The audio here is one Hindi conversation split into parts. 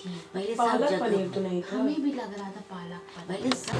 थी पहले, पालक पनीर तो नहीं था। हमें भी लग रहा था पालक पनीर सब।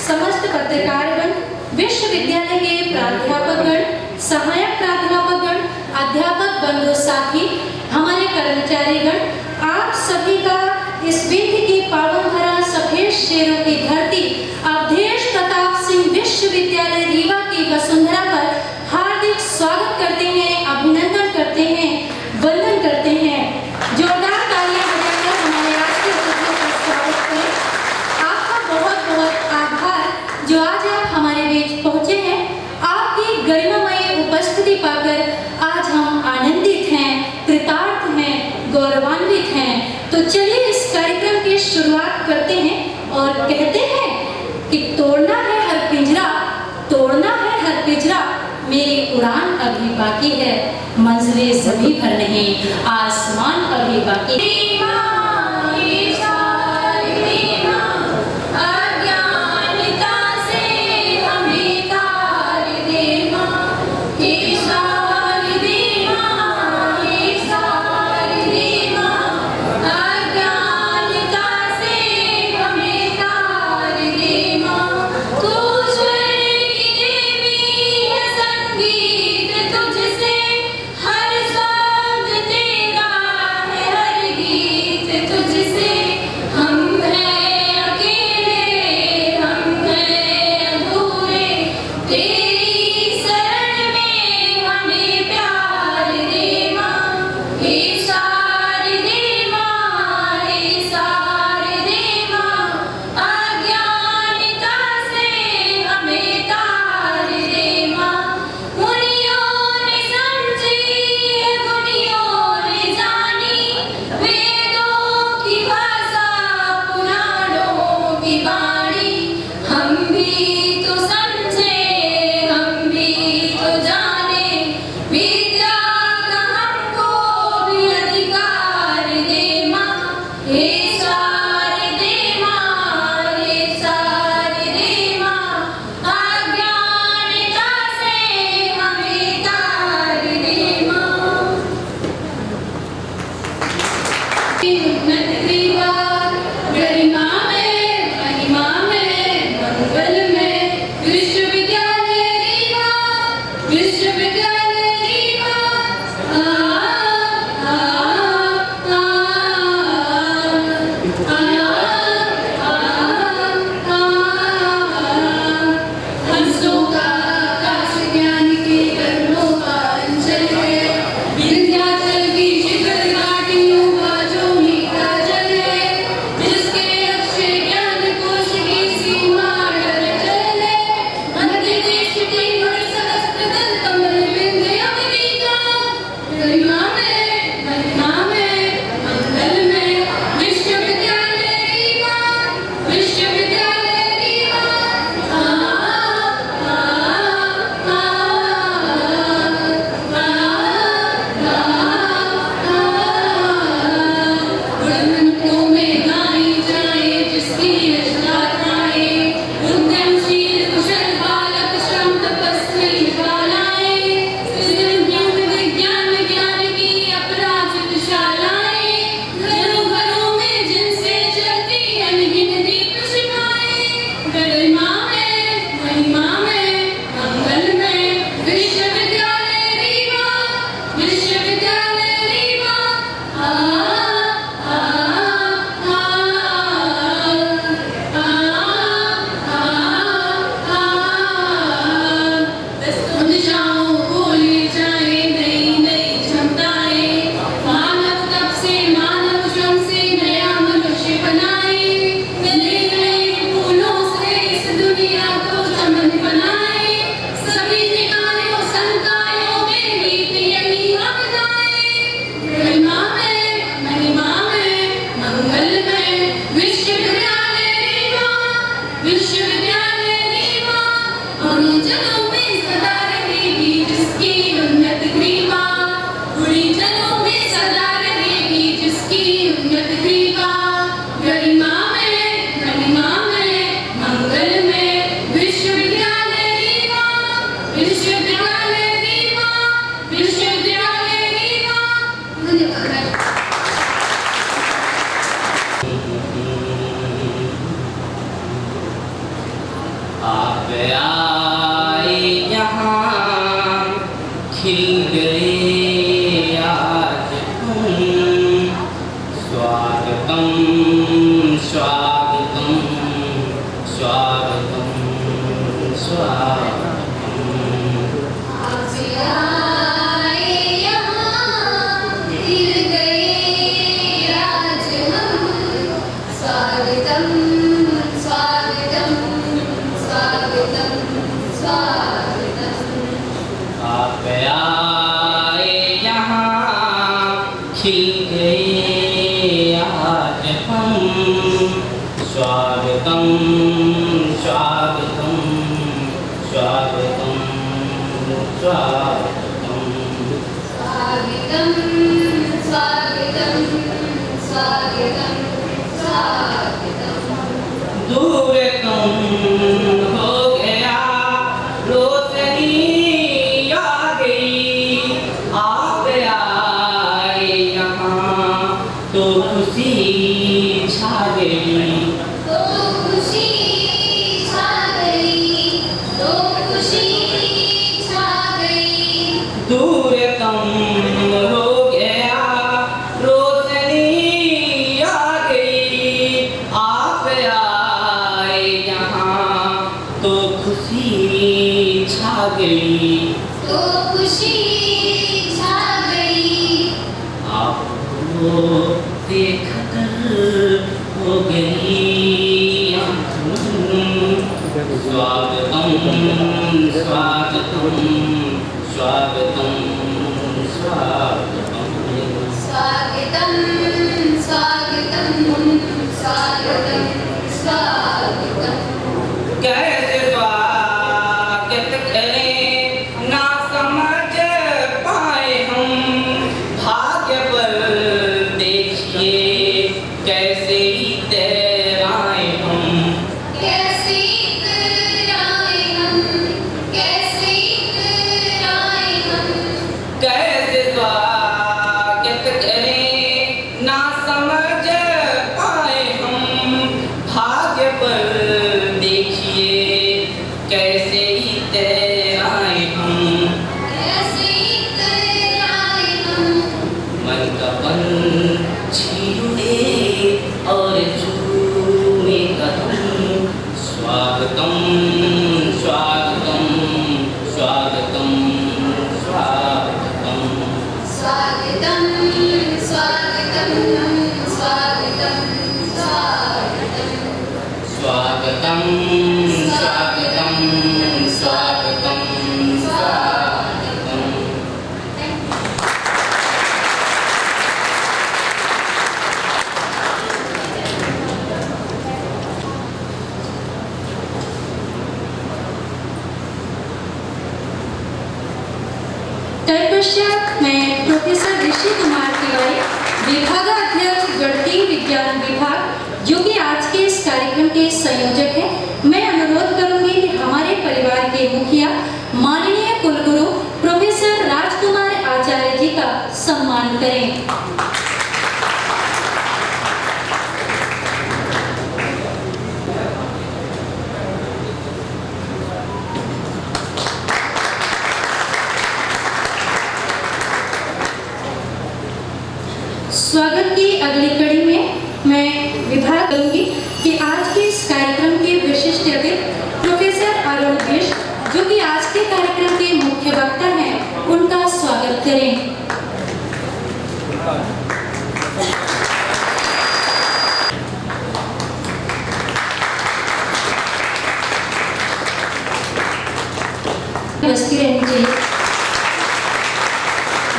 समस्त पत्रकारगण, विश्वविद्यालय के प्राध्यापकगण, सहायक प्राध्यापकगण, अध्यापक बंधु साथी, हमारे कर्मचारीगण, आप सभी का इस विधि की पावन धरा सफेद शेरों की धरती अवधेश प्रताप सिंह विश्वविद्यालय रीवा की वसुंधरा पर हार्दिक स्वागत करते हैं, अभिनंदन करते हैं, वंदन करते हैं। जोरदार तालियां बजाकर हमारे आज के अतिथियों का स्वागत करें। आपका बहुत बहुत आभार जो आज आप हमारे बीच पहुंचे हैं। आपकी गरिमामयी उपस्थिति पाकर आज हम आनंदित हैं, कृतार्थ हैं, गौरवान्वित हैं। तो चलिए इस कार्यक्रम की शुरुआत करते हैं और कहते हैं कि तोड़ना है हर पिंजरा, तोड़ना है हर पिंजरा, मेरी उड़ान अभी बाकी है, मंजिलें ज़मीं पर नहीं, आसमान अभी बाकी है। तुझसे हर शब्द तेरा है, हर गीत आए यहाँ खिल गए आज हम। स्वागतम स्वागतम स्वागतम स्वागतम। आप आए यहाँ खिल गए आज हम। स्वागतम स्वागतम स्वागतम स्वागतम। स्वागतम स्वागतम स्वागतम स्वागतम। दूर तुम हो गया रोशनी आ गई। आप आए यहाँ तो खुशी छा गई। तो खुशी छा गई, तो खुशी छा गई। दूर तुम हो गया रोशनी आ गई। आप आए यहाँ तो खुशी छा गई। तो खुशी छा गई। आपको देखकर हो गई आँखें। स्वागतम स्वागतम स्वागतम स्वागतम। स्वागतम स्वागतम स्वागतम स्वागतम। कैसे स्वागत करें ना समझ पाए हम। भाग्य पर देखिए कैसे इतराए हम। कैसे इतराए हम, कैसे इतराए हम। कैसे स्वागत करें ना समझ पाए हम। भाग्य पर देखिए कैसे इतराए हम। कैसे इतराए हम। मन का पंछी उड़े और झूमे कदम। स्वागतम स्वागतम स्वागतम स्वागतम। स्वागतम स्वागतम स्वागतम स्वागतम। स्वागतम स्वागतम स्वागतम स्वागतम। तत्पश्चात मैं प्रोफेसर ऋषि कुमार तिवारी, विभागाध्यक्ष गणितीय विज्ञान विभाग, जो कि आज के इस कार्यक्रम के संयोजक हैं, मैं अनुरोध करूंगी कि हमारे परिवार के मुखिया माननीय कुलगुरु प्रोफेसर राजकुमार आचार्य जी का सम्मान करें। स्वागत की अगली कड़ी में मैं विभाग करूंगी कि आज के इस कार्यक्रम के विशिष्ट अतिथि प्रोफेसर अरुण बिष्ट, जो कि आज के कार्यक्रम के मुख्य वक्ता हैं, उनका स्वागत करें। बस्ती रहनी चाहिए।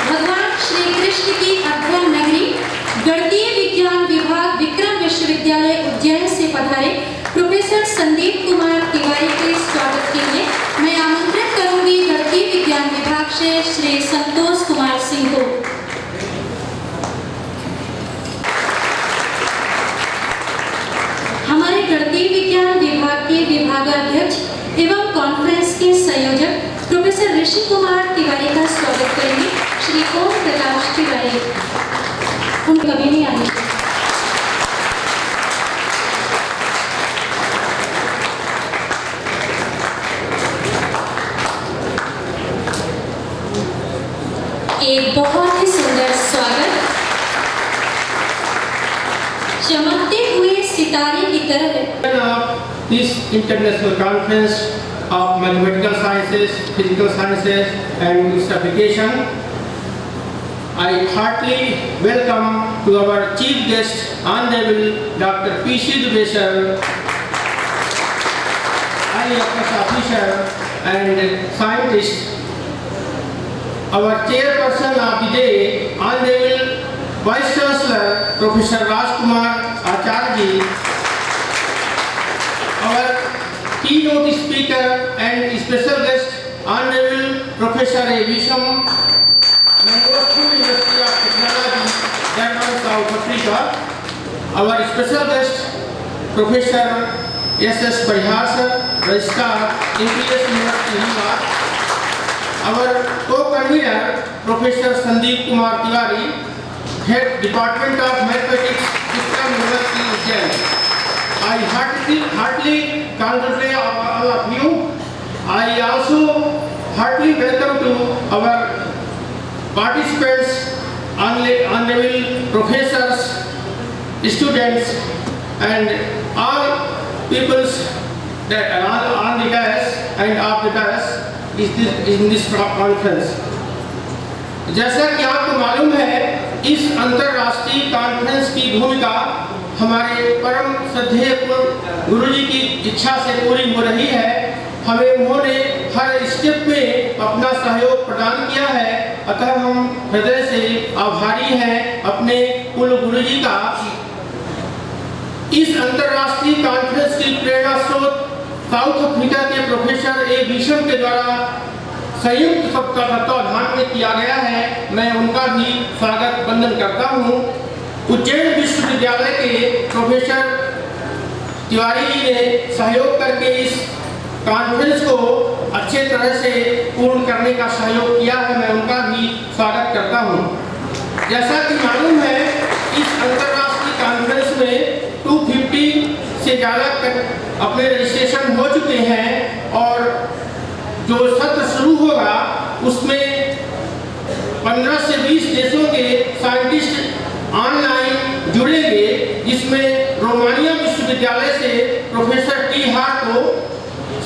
भगवान श्री कृष्ण की अध्ययन नगरी गणितीय विज्ञान विभाग विक्रम विश्वविद्यालय उज्जैन से पधारे प्रोफेसर संदीप कुमार तिवारी के स्वागत के लिए मैं आमंत्रित करूंगी गणितीय विज्ञान विभाग से श्री संतोष कुमार सिंह को। हमारे गणितीय विज्ञान विभाग के विभागाध्यक्ष एवं कॉन्फ्रेंस के संयोजक प्रोफेसर ऋषि कुमार तिवारी का स्वागत करेंगे श्री ओम प्रकाश तिवारी। उन कभी नहीं आने। this international conference of mathematical sciences, physical sciences and its application. I heartily welcome to our chief guest, Honorable Dr. P.C. Dubey sir, IAS officer and scientist. Our chairperson of the day, Honorable Vice Chancellor Professor Rajkumar Acharya ji, our keynote speaker and special guest, Honorable Professor A. Visham, Mangostu University of Technology, Durban, South Africa. Our special guest, Professor S.S. Parihar sir, Registrar, APS University, Riva. Our co-convener, Professor Sandeep Kumar Tiwari, Head Department of Mathematics, System University, Ujjain. I heartily congratulate all of you. I also heartily welcome to our participants, honorable professors, students, and all peoples that are on the dais and off the dais in this conference. जैसा कि आपको मालूम है, इस अंतर्राष्ट्रीय कॉन्फ्रेंस की भूमिका हमारे परम श्रद्धेय गुरुजी की इच्छा से पूरी हो रही है। हमें उन्होंने हर स्टेप में अपना सहयोग प्रदान किया है, अतः हम हृदय से आभारी हैं अपने कुल गुरुजी का। इस अंतर्राष्ट्रीय कॉन्फ्रेंस की प्रेरणा स्रोत साउथ अफ्रीका के प्रोफेसर ए. विशम के द्वारा संयुक्त तत्वाधान में किया गया है। मैं उनका भी स्वागत वंदन करता हूँ। उज्जैन विश्वविद्यालय के प्रोफेसर तिवारी जी ने सहयोग करके इस कॉन्फ्रेंस को अच्छे तरह से पूर्ण करने का सहयोग किया है। मैं उनका भी स्वागत करता हूँ। जैसा कि मालूम है, इस अंतर्राष्ट्रीय कॉन्फ्रेंस में 250 से ज़्यादा अपने रजिस्ट्रेशन हो चुके हैं और जो सत्र शुरू होगा उसमें 15 से 20 देशों के साइंटिस्ट ऑनलाइन जुड़ेंगे, जिसमें रोमानिया विश्वविद्यालय से प्रोफेसर टी हार्टो,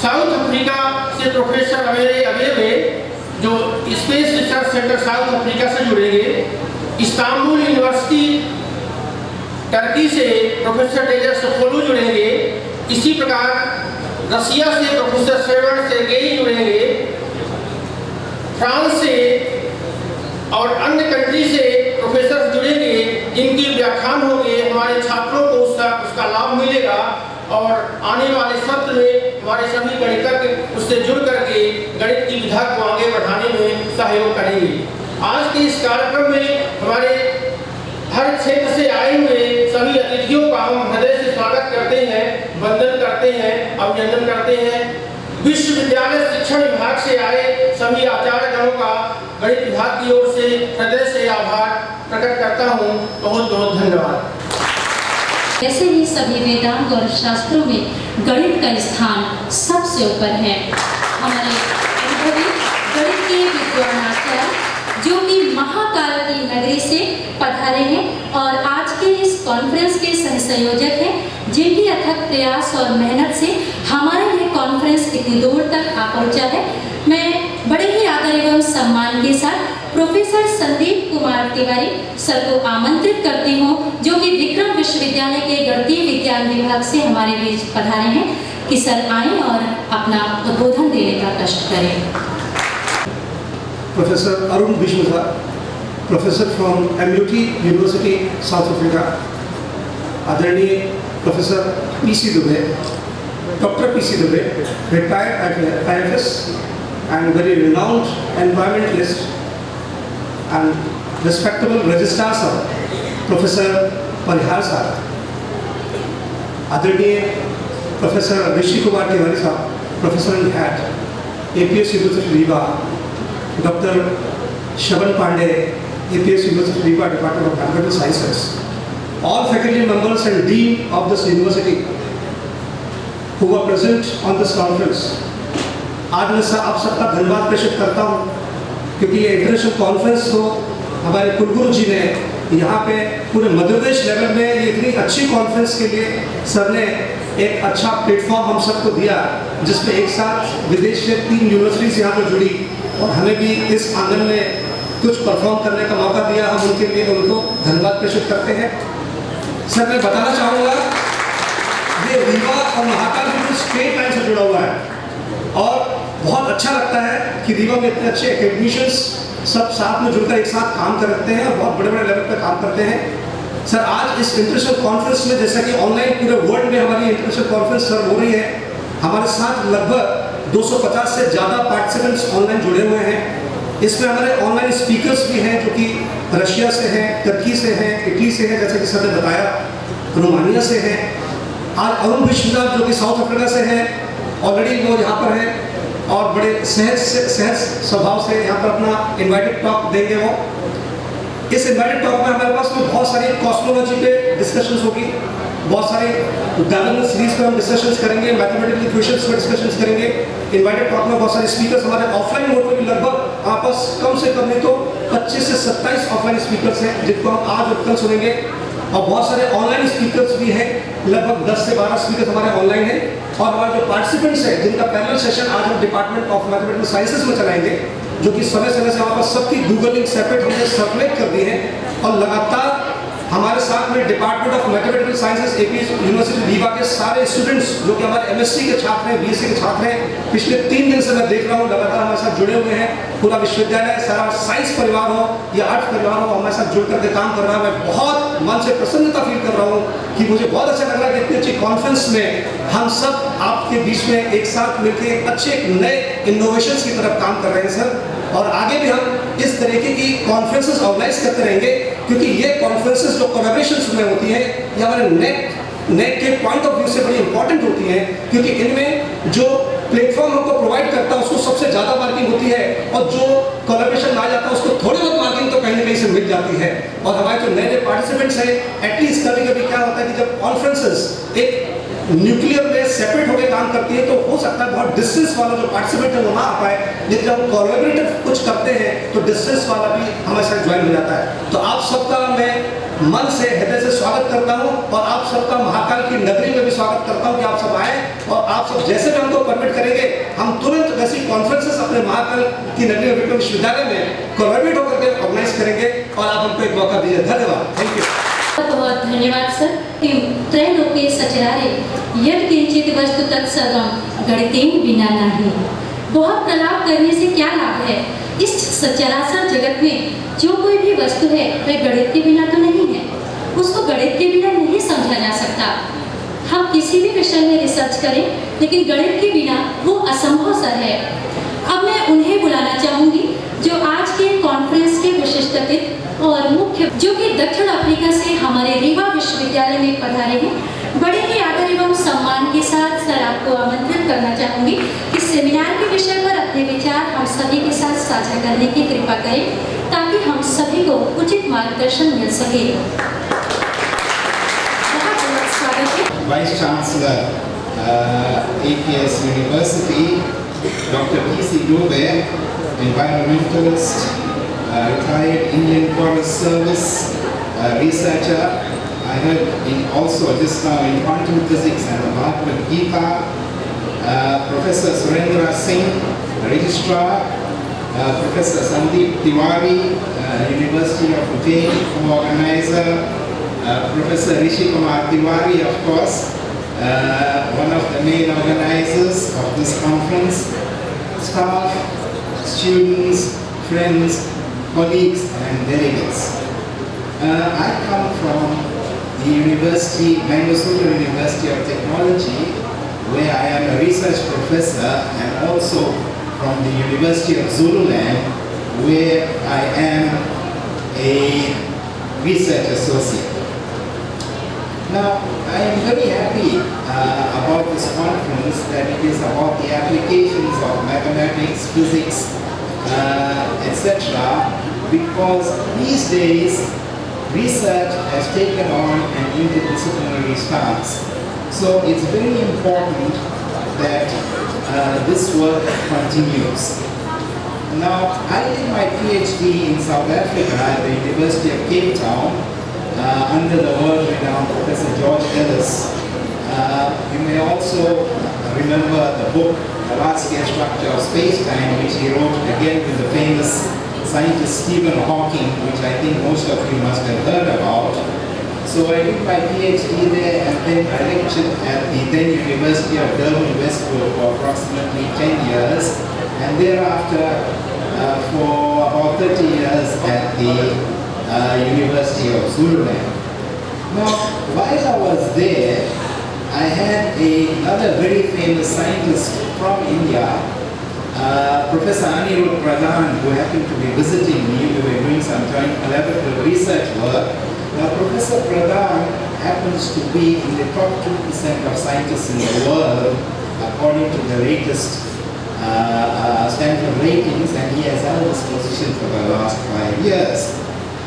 साउथ अफ्रीका से प्रोफेसर अवेरे अवेवे जो space research centre south Africa से जुड़ेंगे, इस्तांबुल यूनिवर्सिटी टर्की से प्रोफेसर डेजर सोफोलू जुड़ेंगे, इसी प्रकार रसिया से प्रोफेसर सेवन सेर्गेई जुड़ेंगे, फ्रांस से और अन्य कंट्री से प्रोफेसर जुड़ेंगे, जिनकी व्याख्यान होंगे। हमारे छात्रों को उसका लाभ मिलेगा और आने वाले सत्र में हमारे सभी गणितज्ञ उससे जुड़ करके गणित की विधा को आगे बढ़ाने में सहयोग करेंगे। आज के इस कार्यक्रम में हमारे हर क्षेत्र से आए हुए सभी अतिथियों का हम हृदय से स्वागत करते हैं, वंदन करते हैं, अभिनंदन करते हैं। विश्वविद्यालय शिक्षण विभाग से आए सभी आचार्य गणों का गणित विभाग की ओर से हृदय से आभार प्रकट करता हूँ। बहुत बहुत धन्यवाद। ऐसे ही सभी वेदांत और शास्त्रों में गणित का स्थान सबसे ऊपर है। हमारे अनुभवी गणित के विद्वान आचार्य जो कि महाकाल की नगरी से पधारे हैं और आज के इस कॉन्फ्रेंस के सह संयोजक हैं, जिनकी अथक प्रयास और मेहनत से हमारे ये कॉन्फ्रेंस इतनी दूर तक आ पहुंचा है। मैं बड़े ही आदर एवं सम्मान के साथ प्रोफेसर संदीप कुमार तिवारी सर को आमंत्रित करती हूँ, जो कि विक्रम विश्वविद्यालय के गणितीय विज्ञान विभाग से हमारे बीच पधारे हैं, कि सर आएं और अपना उद्बोधन देने का कष्ट करें। Professor Arun Bishmutha, Professor from MUT University, South Africa, आदरणीय Professor P.C. Dubey, Dr. P.C. Dubey, retired IFS and very renowned environmentalist and respectable registrar sir, Professor Parihar sir, आदरणीय Professor Rishi Kumar Tiwari sir, Professor and Head, APS University, Riva, Dr. Shaban Pandey, APS University, Riva, Department of Mathematical Sciences, all faculty members and dean of this university who were present on this conference. आज मैं आप सबका धन्यवाद प्रेषित करता हूँ, क्योंकि ये इंटरनेशनल कॉन्फ्रेंस को हमारे कुलगुरु जी ने यहाँ पे पूरे मध्य प्रदेश लेवल में ये इतनी अच्छी कॉन्फ्रेंस के लिए सर ने एक अच्छा प्लेटफॉर्म हम सबको दिया, जिसमें एक साथ विदेश से 3 यूनिवर्सिटीज यहाँ पर जुड़ी और हमें भी इस आंगन में कुछ परफॉर्म करने का मौका दिया। हम उनके लिए उनको धन्यवाद प्रेषित करते हैं। सर, मैं बताना चाहूँगा ये रीवा और महाकाल बिल्कुल स्ट्रेट लाइन से जुड़ा हुआ है और बहुत अच्छा लगता है कि रीवा में इतने अच्छे एकेडमिशियंस सब साथ में जुड़कर एक साथ काम करते हैं और बहुत बड़े बड़े लेवल पर काम करते हैं। सर, आज इस इंटरनेशनल कॉन्फ्रेंस में, जैसा कि ऑनलाइन पूरे वर्ल्ड में हमारी इंटरनेशनल कॉन्फ्रेंस सर हो रही है, हमारे साथ लगभग 250 से ज़्यादा पार्टिसिपेंट्स ऑनलाइन जुड़े हुए हैं। इसमें हमारे ऑनलाइन स्पीकर्स भी हैं जो कि रशिया से हैं, तुर्की से हैं, इटली से हैं, जैसे कि सर ने बताया, रोमानिया से हैं। आज अरुण विश्वनाथ जो कि साउथ अफ्रीका से हैं, ऑलरेडी वो यहाँ पर हैं और बड़े सहज स्वभाव से यहाँ पर अपना इन्वाइटेड टॉक देंगे। वो इस इन्वाइटेड टॉक में हमारे पास में बहुत सारी कॉस्मोलॉजी पे डिस्कशंस होगी, बहुत सारे डायगोनल सीरीज पर हम डिस्कशंस करेंगे, मैथमेटिकल इक्वेशंस पर डिस्कशंस करेंगे। इन्वाइटेड टॉक में बहुत सारे स्पीकर्स हमारे ऑफलाइन मोड पर भी लगभग आपस कम से कम नहीं तो 25 से 27 ऑफलाइन स्पीकर्स हैं जिनको हम आज और कल सुनेंगे और बहुत सारे ऑनलाइन स्पीकर्स भी हैं, लगभग 10 से 12 स्पीकर्स हमारे ऑनलाइन हैं। और हमारे जो पार्टिसिपेंट्स हैं जिनका पैनल सेशन आज हम डिपार्टमेंट ऑफ मैथमेटिकल साइंसेज में चलाएंगे, जो कि समय समय से हमारे पास सबकी गूगल लिंक सेपरेट हमने सर्कुलेट कर दी है और लगातार हमारे साथ में department of mathematical sciences APS university Rewa के सारे स्टूडेंट्स जो कि हमारे एमएससी के छात्र हैं, बीएससी के छात्र हैं, पिछले 3 दिन से मैं देख रहा हूँ लगातार हमारे साथ जुड़े हुए हैं। पूरा विश्वविद्यालय, सारा साइंस परिवार हो या आर्ट्स परिवार हो, हमारे साथ जुड़ करके काम कर रहा है। मैं बहुत मन से प्रसन्नता फील कर रहा हूँ कि मुझे बहुत अच्छा लग रहा है कि इतनी अच्छी कॉन्फ्रेंस में हम सब आपके बीच में एक साथ मिलकर अच्छे नए इनोवेशंस की तरफ काम कर रहे हैं सर। और आगे भी हम इस तरीके की कॉन्फ्रेंसेस ऑर्गेनाइज करते रहेंगे, क्योंकि ये कॉन्फ्रेंसेस जो कोलैबोरेशंस में होती हैं ये हमारे नेट के पॉइंट ऑफ व्यू से बड़ी इंपॉर्टेंट होती हैं, क्योंकि इनमें जो प्लेटफॉर्म हमको प्रोवाइड करता है उसको सबसे ज़्यादा मार्किंग होती है और जो कोलैबोरेशन आ जाता है उसको थोड़ी बहुत मार्किंग तो कहीं ना कहीं से मिल जाती है। और हमारे जो नए पार्टिसिपेंट्स हैं, एटलीस्ट कभी कभी क्या होता है कि जब कॉन्फ्रेंसेस एक न्यूक्लियर में सेपरेट होकर काम करती है तो हो सकता है बहुत डिस्टेंस वाला जो पार्टिसिपेंट है वो ना आ पाए, लेकिन जब हम कोलैबोरेटिव कुछ करते हैं तो डिस्टेंस वाला भी हमारे साथ ज्वाइन हो जाता है। तो आप सबका मैं मन से, हृदय से स्वागत करता हूँ और आप सबका महाकाल की नगरी में भी स्वागत करता हूँ कि आप सब आए और आप सब जैसे भी हमको परमिट करेंगे हम तुरंत वैसी कॉन्फ्रेंसेस अपने महाकाल की नगरी में विश्वविद्यालय में कोलैबोरेट होकर के ऑर्गेनाइज करेंगे और आप हमको एक मौका दीजिए। धन्यवाद, थैंक यू। बहुत धन्यवाद सर। त्रैलोके सचरारे यद किंचित वस्तु तत्सर्वं गणितेन विना नहीं। बहुत प्रलाप करने से क्या लाभ है? इस सचराचर जगत में जो कोई भी वस्तु है वह गणित के बिना तो नहीं है, उसको गणित के बिना नहीं समझा जा सकता। हम किसी भी विषय में रिसर्च करें लेकिन गणित के बिना वो असंभव सर है। अब मैं उन्हें बुलाना चाहूँगी जो आज के कॉन्फ्रेंस के विशिष्ट अतिथि और मुख्य, जो कि दक्षिण अफ्रीका से हमारे रीवा विश्वविद्यालय में पधारे हैं। बड़े ही आदर एवं सम्मान के साथ सर आपको आमंत्रित करना चाहूँगी कि सेमिनार के विषय पर अपने विचार हम सभी के साथ साझा करने की कृपा करें ताकि हम सभी को उचित मार्गदर्शन मिल सके। बहुत बहुत स्वागत है। Vice chancellor APS university Dr. P.C. Dube, environmentalist, retired Indian Forest Service researcher. I heard also just now in quantum physics and the Bhagavad Gita. Professor Surendra Singh, registrar. Professor Sandeep Tiwari, University of Ujjain, co-organizer. Professor Rishi Kumar Tiwari, of course, one of the main organizers of this conference. Staff, students, friends, colleagues and delegates. I come from the University, Mangalore University of Technology, where I am a research professor, and also from the University of Zululand, where I am a research associate. Now, I am very happy about this conference, that it is about the applications of mathematics, physics, etc. because these days research has taken on an interdisciplinary stance. So it's very important that this work continues. Now, I did my PhD in South Africa at the University of Cape Town under the world-renowned Professor George Ellis. You may also remember the book, The Large-Scale Structure of Space-Time, which he wrote again with the famous scientist Stephen Hawking, which I think most of you must have heard about. So I did my PhD there, and then I lectured at the then University of Durban, Westwood for approximately 10 years, and thereafter for about 30 years at the University of Zululand. Now, while I was there, I had another very famous scientist from India, Professor Anirudh Pradhan, who happened to be visiting me. We were doing some joint collaborative research work. Now, Professor Pradhan happens to be in the top 2% of scientists in the world, according to the latest Stanford ratings, and he has held this position for the last 5 years.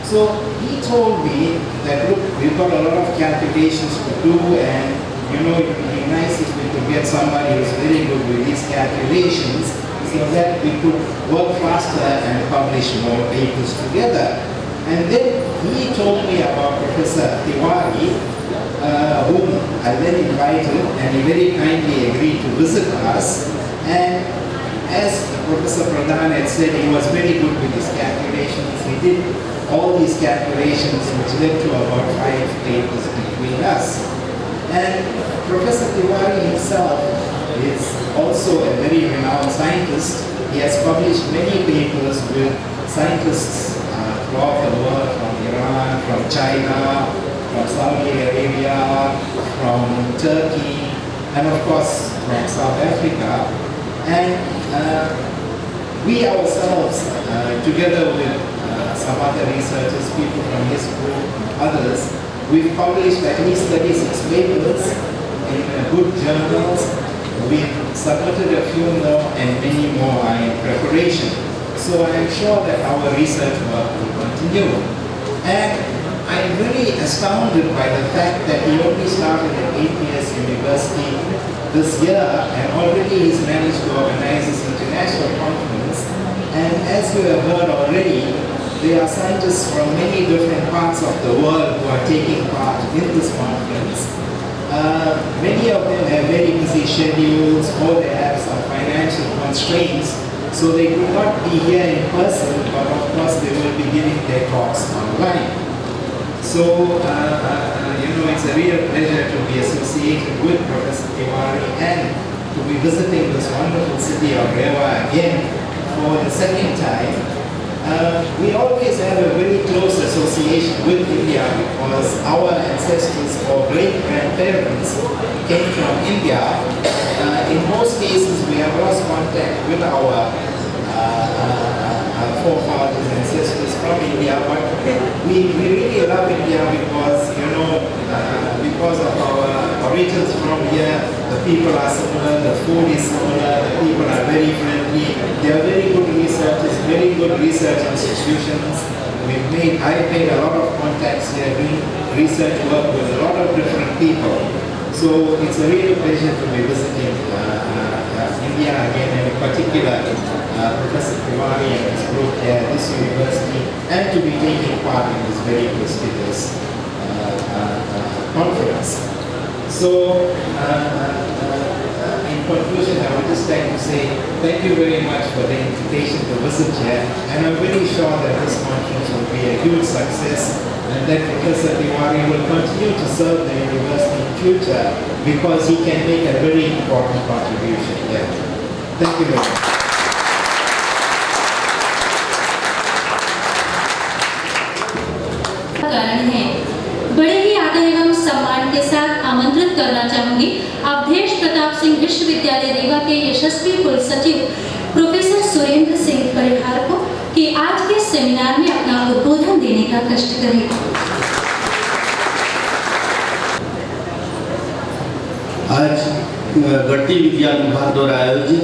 So he told me that, look, we've got a lot of calculations to do, and you know, it would be nice if we could get somebody who's very good with these calculations so that we could work faster and publish more papers together. And then he told me about Professor Tiwari, whom I then invited, and he very kindly agreed to visit us. And as Professor Pradhan had said, he was very good with his calculations. He did all these calculations, which led to about 5 papers between us. And Professor Tiwari himself is also a very renowned scientist. He has published many papers with scientists throughout the world, from Iran, from China, from Saudi Arabia, from Turkey, and of course from South Africa. And we ourselves, together with some other researchers, people from his group, others, we've published at least 36 papers in good journals. We've submitted a few more, and many more are in preparation. So I am sure that our research work will continue. And I'm very astounded by the fact that he only started at APS University this year, and already he's managed to organize this international conference. And as you have heard already, there are scientists from many different parts of the world who are taking part in this conference. Many of them have very busy schedules, or they have some financial constraints, so they could not be here in person, but of course they will be giving their talks online. So, it's a real pleasure to be associated with Professor Tiwari and to be visiting this wonderful city of Rewa again for the second time. We always have a very close association with India because our ancestors or great-grandparents came from India. In most cases, we have lost contact with our forefathers and ancestors from India, but we really love India because, because of our origins from here, the people are similar, the food is similar, the people are very friendly, they are very good researchers, very good research institutions. I've made a lot of contacts here doing research work with a lot of different people. So it's a real pleasure to be visiting India again, and in particular Professor Tiwari and his group here at this university, and to be taking part in this very prestigious conference. So, in conclusion, I would just like to say thank you very much for the invitation to visit here, and I'm very sure that this conference will be a huge success, and that Professor Tiwari will continue to serve the university in future because he can make a very important contribution here. Thank you very much. कारण है बड़े ही आदर एवं सम्मान के साथ आमंत्रित करना चाहूंगी अवधेश प्रताप सिंह विश्वविद्यालय रीवा के यशस्वी कुलसचिव प्रोफेसर सुरेंद्र सिंह परिहार को कि आज के सेमिनार में अपना उद्बोधन देने का कष्ट करें। आज गढ़ती विज्ञान विभाग द्वारा आयोजित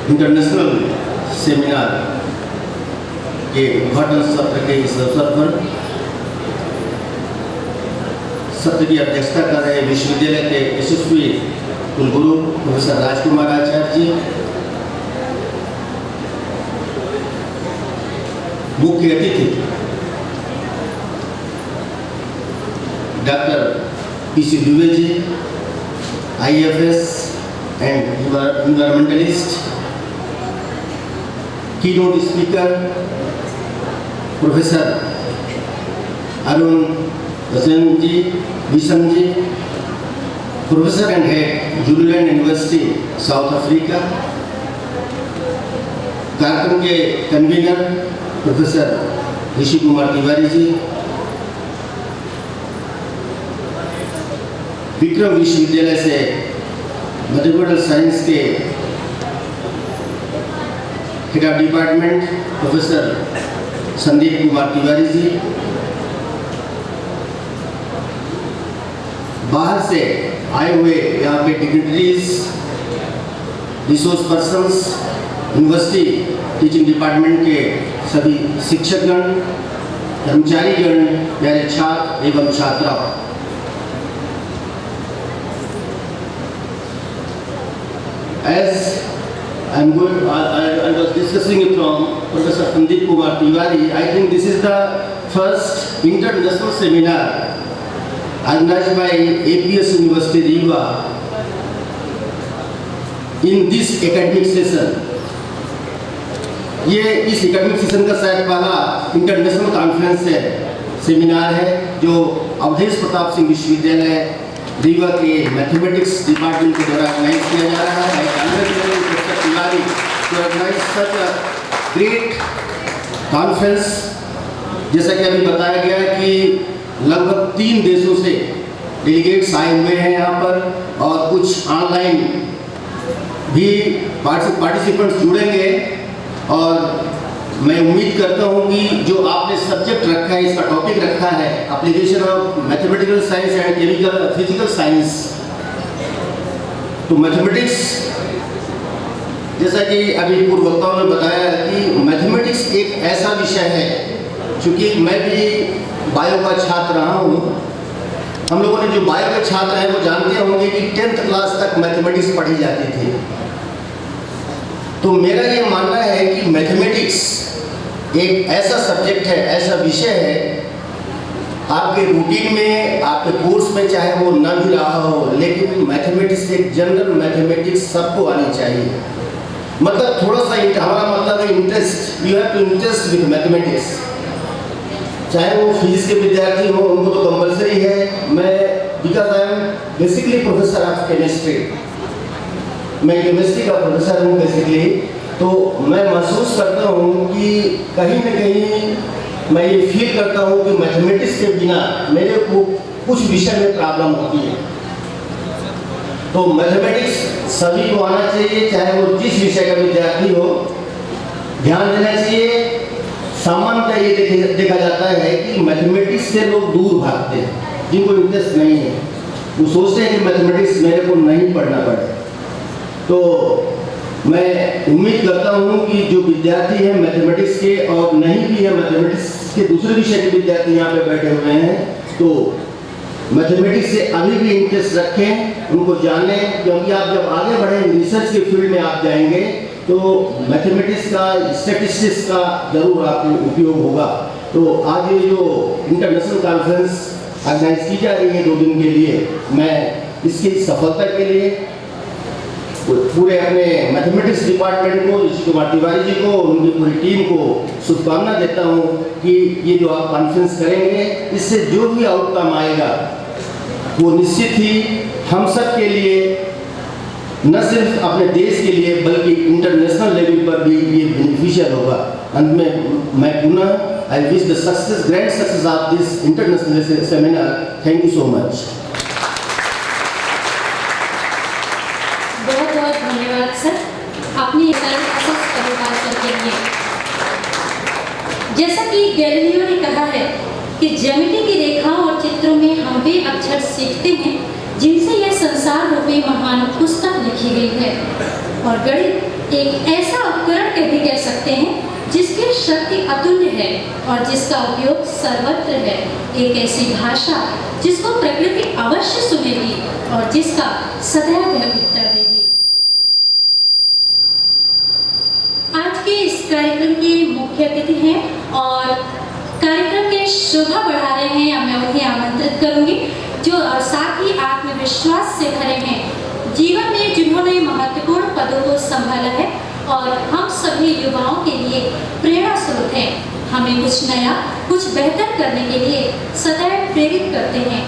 इंटरनेशनल सेमिनार के उद्घाटन सत्र के इस अवसर पर सत्र की अध्यक्षता कर रहे विश्वविद्यालय के यशस्वी कुलगुरु प्रोफेसर राजकुमार आचार्य जी, मुख्य अतिथि Dr. P.C. Dubey ji, IFS and environmentalist. Keynote speaker, Professor Arun Visham ji, Professor and Head, Julian University, South Africa. कार्यक्रम के कन्वीनर प्रोफेसर ऋषि कुमार तिवारी जी, विक्रम विश्वविद्यालय से मैथमेटिकल साइंस के head of department professor Sandeep Kumar Tiwari ji, बाहर से आए हुए यहाँ पे dignitaries, resource persons, university teaching department के सभी शिक्षकगण, कर्मचारीगण, प्यारे छात्र एवं छात्रा। As I was discussing it from Professor Sandeep Kumar Tiwari, I think this is the first international seminar organized by APS University Riva in this academic session. ये इस एकेडमिक सेशन का शायद पहला इंटरनेशनल कॉन्फ्रेंस है, सेमिनार है जो अवधेश प्रताप सिंह विश्वविद्यालय रीवा के मैथमेटिक्स डिपार्टमेंट के द्वारा ऑर्गेनाइज किया जा रहा है। सच अ ग्रेट कॉन्फ्रेंस। जैसा कि अभी बताया गया कि लगभग 3 देशों से डेलीगेट्स आए हुए हैं यहाँ पर और कुछ ऑनलाइन भी पार्टिसिपेंट्स जुड़ेंगे और मैं उम्मीद करता हूँ कि जो आपने सब्जेक्ट रखा है, इसका टॉपिक रखा है application of mathematical science and chemical physical science, तो मैथमेटिक्स जैसा कि अभी पूर्व वक्ताओं ने बताया कि मैथमेटिक्स एक ऐसा विषय है, चूँकि मैं भी बायो का छात्र रहा हूँ, हम लोगों ने जो बायो के छात्र हैं वो जानते होंगे कि 10th क्लास तक मैथमेटिक्स पढ़ी जाती थी। तो मेरा ये मानना है कि मैथमेटिक्स एक ऐसा सब्जेक्ट है, ऐसा विषय है, आपके रूटीन में, आपके कोर्स में चाहे वो न भी रहा हो, लेकिन मैथमेटिक्स एक जनरल मैथमेटिक्स सबको आनी चाहिए। मतलब थोड़ा सा हमारा मतलब है interest, you have to interest with mathematics. चाहे वो फिजिक्स के विद्यार्थी हो, उनको तो कंपलसरी है। मैं because I am basically professor of chemistry, मैं केमिस्ट्री का प्रोफेसर हूँ बेसिकली, तो मैं महसूस करता हूँ कि कहीं न कहीं मैं ये फील करता हूँ कि मैथमेटिक्स के बिना मेरे को कुछ विषय में प्रॉब्लम होती है। तो मैथमेटिक्स सभी को आना चाहिए, चाहे वो जिस विषय का विद्यार्थी हो, ध्यान देना चाहिए। सामान्यतः ये देखा जाता है कि मैथमेटिक्स से लोग दूर भागते हैं, जिनको इंटरेस्ट नहीं है, वो सोचते हैं कि मैथमेटिक्स मेरे को नहीं पढ़ना पड़े। तो मैं उम्मीद करता हूँ कि जो विद्यार्थी हैं मैथमेटिक्स के और नहीं भी है मैथमेटिक्स के दूसरे विषय के विद्यार्थी यहाँ पे बैठे हुए हैं, तो मैथमेटिक्स से अभी भी इंटरेस्ट रखें, उनको जानें, क्योंकि आप जब आगे बढ़ेंगे रिसर्च के फील्ड में आप जाएंगे तो मैथमेटिक्स का, स्टैटिस्टिक्स का जरूर आपको उपयोग होगा। तो आज ये जो इंटरनेशनल कॉन्फ्रेंस ऑर्गेनाइज की जा रही है 2 दिन के लिए, मैं इसकी सफलता के लिए पूरे अपने मैथमेटिक्स डिपार्टमेंट को, ऋषि कुमार तिवारी जी को, उनकी पूरी टीम को शुभकामना देता हूँ कि ये जो आप कॉन्फ्रेंस करेंगे, इससे जो भी आउटकम आएगा वो निश्चित ही हम सब के लिए, न सिर्फ अपने देश के लिए बल्कि इंटरनेशनल लेवल पर भी ये बेनिफिशियल होगा। अंत में मैं पुनः I wish the success, grand success of this international seminar. Thank you so much. बहुत बहुत धन्यवाद सर, अपनी के लिए। जैसा कि गैलीलियो ने कहा है कि ज्यामिति की रेखाओं और चित्रों में हम वे अक्षर सीखते हैं जिनसे यह संसार रूपी महान पुस्तक लिखी गई है, और गणित एक ऐसा उपकरण भी कह सकते हैं जिसकी शक्ति अतुल्य है और जिसका उपयोग सर्वत्र है। एक ऐसी भाषा जिसको प्रकृति अवश्य सुनेगी और जिसका सदैव उत्तर देगी। आज के इस कार्यक्रम के मुख्य अतिथि हैं और कार्यक्रम के शोभा बढ़ा रहे हैं, अब मैं उन्हें आमंत्रित करूंगी जो और साथ ही आत्मविश्वास से भरे हैं, जीवन में जिन्होंने महत्वपूर्ण पदों को संभाला है और हम सभी युवाओं के लिए प्रेरणा स्रोत हैं। हमें कुछ नया, कुछ बेहतर करने के लिए सदैव प्रेरित करते हैं,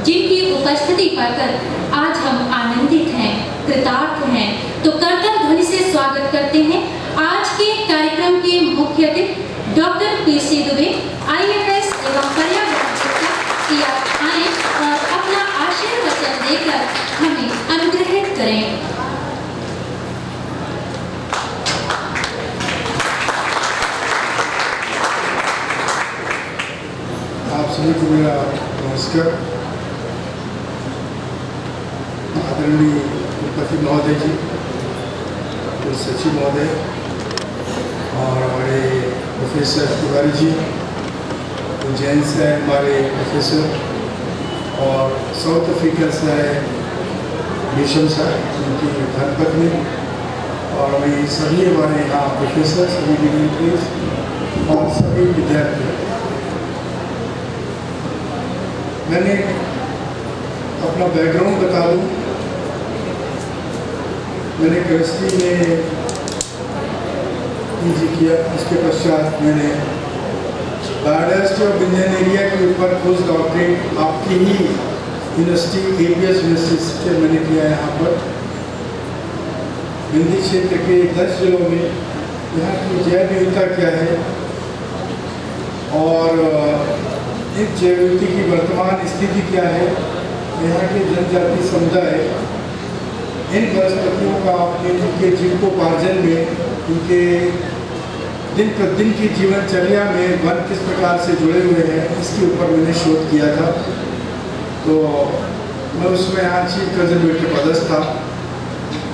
जिनकी उपस्थिति पाकर आज हम आनंदित हैं, कृतार्थ हैं। तो करतल ध्वनि से स्वागत करते हैं आज के कार्यक्रम के मुख्य अतिथि डॉक्टर पीसी दुबे, IAS एवं पर्यावरण कि आप आए और अपना आशीर्वचन देकर हमें अनुग्रहित करें। आप सभी को मेरा नमस्कार। आदरणीय कुलपति महोदय जी, कुल सचिव महोदय और हमारे प्रोफेसर तिवारी जी, उज्जैन से हमारे प्रोफेसर और साउथ अफ्रीका से आए विशम सर, उनकी धर्मपत्नी और हमें सभी हमारे यहाँ प्रोफेसर, सभी डिग्निटरीज और सभी विद्यार्थी। मैंने अपना बैकग्राउंड बता दूं। मैंने केमिस्ट्री में पीजी किया, उसके पश्चात मैंने बायोडाइवर्सिटी ऑफ इंडियन एरिया के ऊपर पोस्ट डॉक्टरेट आपकी ही यूनिवर्सिटी APS यूनिवर्सिटी से मैंने किया। यहाँ पर हिंदी क्षेत्र के 10 जिलों में यहाँ की जैव विविधता क्या है और इस जैव विविधता की वर्तमान स्थिति क्या है, यहाँ के जनजातीय समुदाय इन वनस्पतियों का इनके जीविकोपार्जन में, इनके दिन प्रतिदिन की जीवनचर्या में वन किस प्रकार से जुड़े हुए हैं, इसके ऊपर मैंने शोध किया था। तो मैं उसमें यहाँ चीफ कंजर्वेटर पदस्थ था।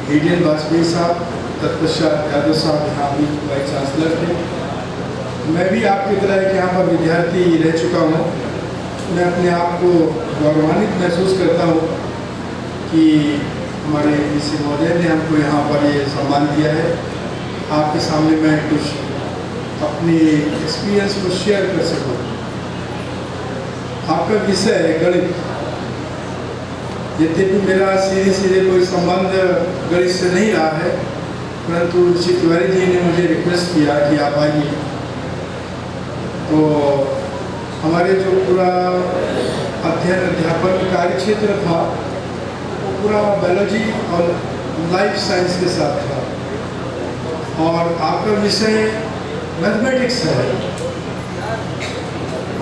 एडीएन वाजपेयी साहब, तत्पश्चात यादव साहब यहाँ भी वाइस चांसलर थे। मैं भी आपकी तरह एक यहाँ पर विद्यार्थी रह चुका हूँ। मैं अपने आप को गौरवान्वित महसूस करता हूँ कि हमारे पीसी महोदय ने हमको यहाँ पर ये सम्मान दिया है। आपके सामने मैं कुछ अपनी एक्सपीरियंस को शेयर कर सकूँ। आपका विषय है गणित। यद्यपि मेरा सीधे कोई संबंध गणित से नहीं रहा है, परंतु श्री तिवारी जी ने मुझे रिक्वेस्ट किया कि आप आइए। तो हमारे जो पूरा अध्ययन अध्यापन कार्य क्षेत्र था वो पूरा बायोलॉजी और लाइफ साइंस के साथ था और आपका विषय मैथमेटिक्स है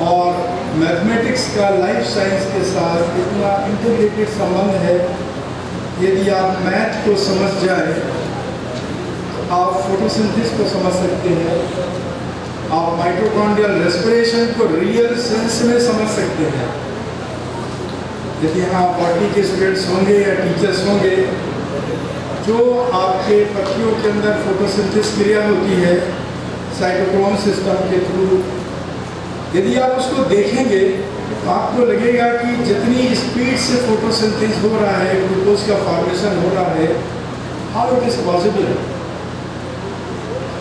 और मैथमेटिक्स का लाइफ साइंस के साथ इतना इंटीग्रेटेड संबंध है। यदि आप मैथ को समझ जाए तो आप फोटोसिंथेसिस को समझ सकते हैं, आप माइटोकॉन्ड्रियल रेस्पिरेशन को रियल सेंस में समझ सकते हैं। यदि यहाँ बॉडी के स्टूडेंट्स होंगे या टीचर्स होंगे, जो आपके पत्तियों के अंदर फोटोसिंथेसिस क्रिया होती है साइटोक्रोम सिस्टम के थ्रू, यदि आप उसको देखेंगे तो आपको लगेगा कि जितनी स्पीड से फोटोसिंथेसिस हो रहा है, ग्लूकोज का फॉर्मेशन हो रहा है, हाउ इट इज पॉसिबल।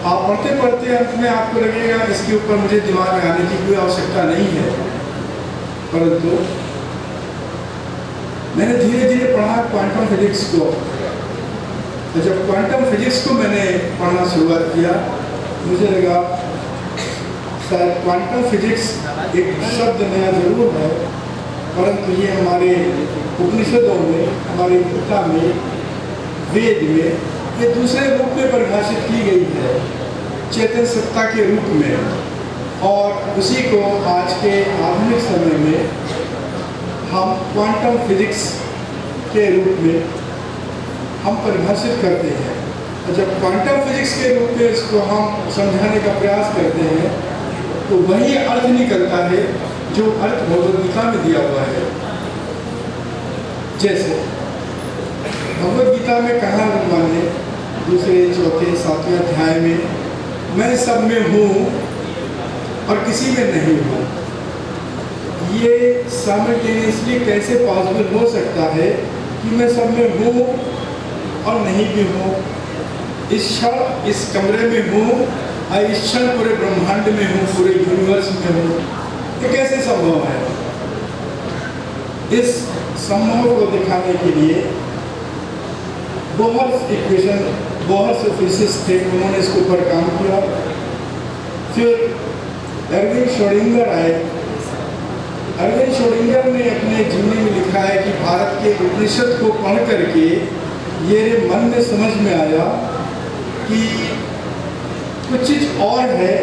आप पढ़ते पढ़ते अंत में आपको लगेगा इसके ऊपर मुझे दिमाग में आने की कोई आवश्यकता नहीं है। परंतु मैंने धीरे धीरे पढ़ा क्वांटम फिजिक्स को। तो जब क्वांटम फिजिक्स को मैंने पढ़ना शुरुआत किया, मुझे लगा शायद क्वांटम फिजिक्स एक शब्द नया जरूर है, परंतु ये हमारे उपनिषदों में, हमारी गीता में, वेद में ये दूसरे रूप में परिभाषित की गई है, चेतन सत्ता के रूप में। और उसी को आज के आधुनिक समय में हम क्वांटम फिजिक्स के रूप में हम परिभाषित करते हैं। और जब क्वांटम फिजिक्स के रूप में इसको हम समझाने का प्रयास करते हैं तो वही अर्थ निकलता है जो अर्थ भगवद गीता में दिया हुआ है। जैसे भगवद गीता में कहा भगवान ने दूसरे, चौथे, 7वें अध्याय में मैं सब में हूँ और किसी में नहीं हूँ। ये साइमल्टेनियसली कैसे पॉसिबल हो सकता है कि मैं सब में हूँ और नहीं भी हूँ, इस क्षण इस कमरे में हूँ इस क्षण पूरे ब्रह्मांड में हूँ, पूरे यूनिवर्स में हूँ, ये कैसे संभव है? इस संभव को दिखाने के लिए बहुत इक्वेशन, बहुत से फिजिसिस्ट थे, उन्होंने इसके ऊपर काम किया। फिर एरविन श्रोडिंगर आए। एरविन श्रोडिंगर ने अपने जीवनी में लिखा है कि भारत के उपनिषद को पढ़ करके ये मन में समझ में आया कि कुछ चीज़ और है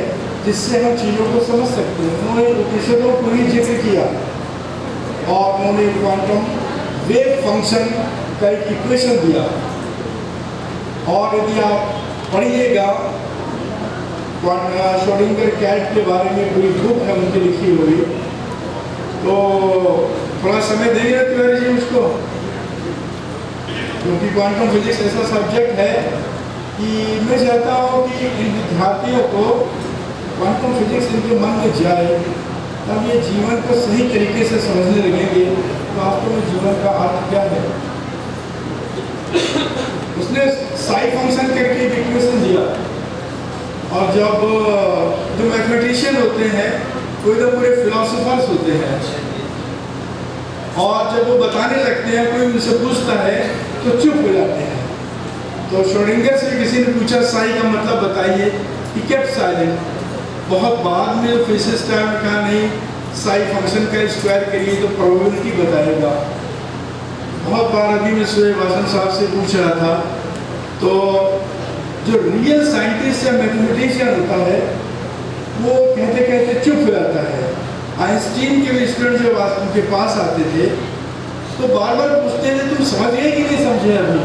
जिससे हम चीज़ों को समझ सकते हैं। उन्होंने उपनिषदों को ही जिक्र किया और उन्होंने क्वांटम वेव फंक्शन का एक इक्वेशन दिया। और यदि आप पढ़िएगा श्रोडिंगर कैट के बारे में पूरी बुक है उनकी लिखी हुई, तो थोड़ा समय देंगे ना तिवारी जी उसको, क्योंकि क्वांटम फिजिक्स ऐसा सब्जेक्ट है कि मैं चाहता हूँ कि इन विद्यार्थियों को क्वांटम फिजिक्स इनके मन में जाए, तब ये जीवन को सही तरीके से समझने लगेंगे तो आपको में जीवन का अर्थ क्या है। उसने साई फंक्शन करके एक इक्वेशन दिया, और जब जो मैथमेटिशियन होते हैं वो इधर पूरे फिलोसोफर्स होते हैं, और जब वो बताने लगते हैं कोई उनसे पूछता है तो चुप हो जाते हैं। तो श्रोडिंगर से किसी ने पूछा साई का मतलब बताइए, ही केप्ट साइलेंट। बहुत बाद में जो फिजिसिस्ट है उन्होंने कहा नहीं, साई फंक्शन का स्क्वायर करिए तो प्रोबेबिलिटी बताएगा। बहुत बार अभी मैं सुरेश वासन साहब से पूछ रहा था, तो जो रियल साइंटिस्ट या मैथमेटिशियन होता है वो कहते कहते चुप हो जाता है। आइंस्टीन के भी स्टूडेंट जब उनके पास आते थे तो बार बार पूछते थे तुम समझ गए कि नहीं समझे अभी।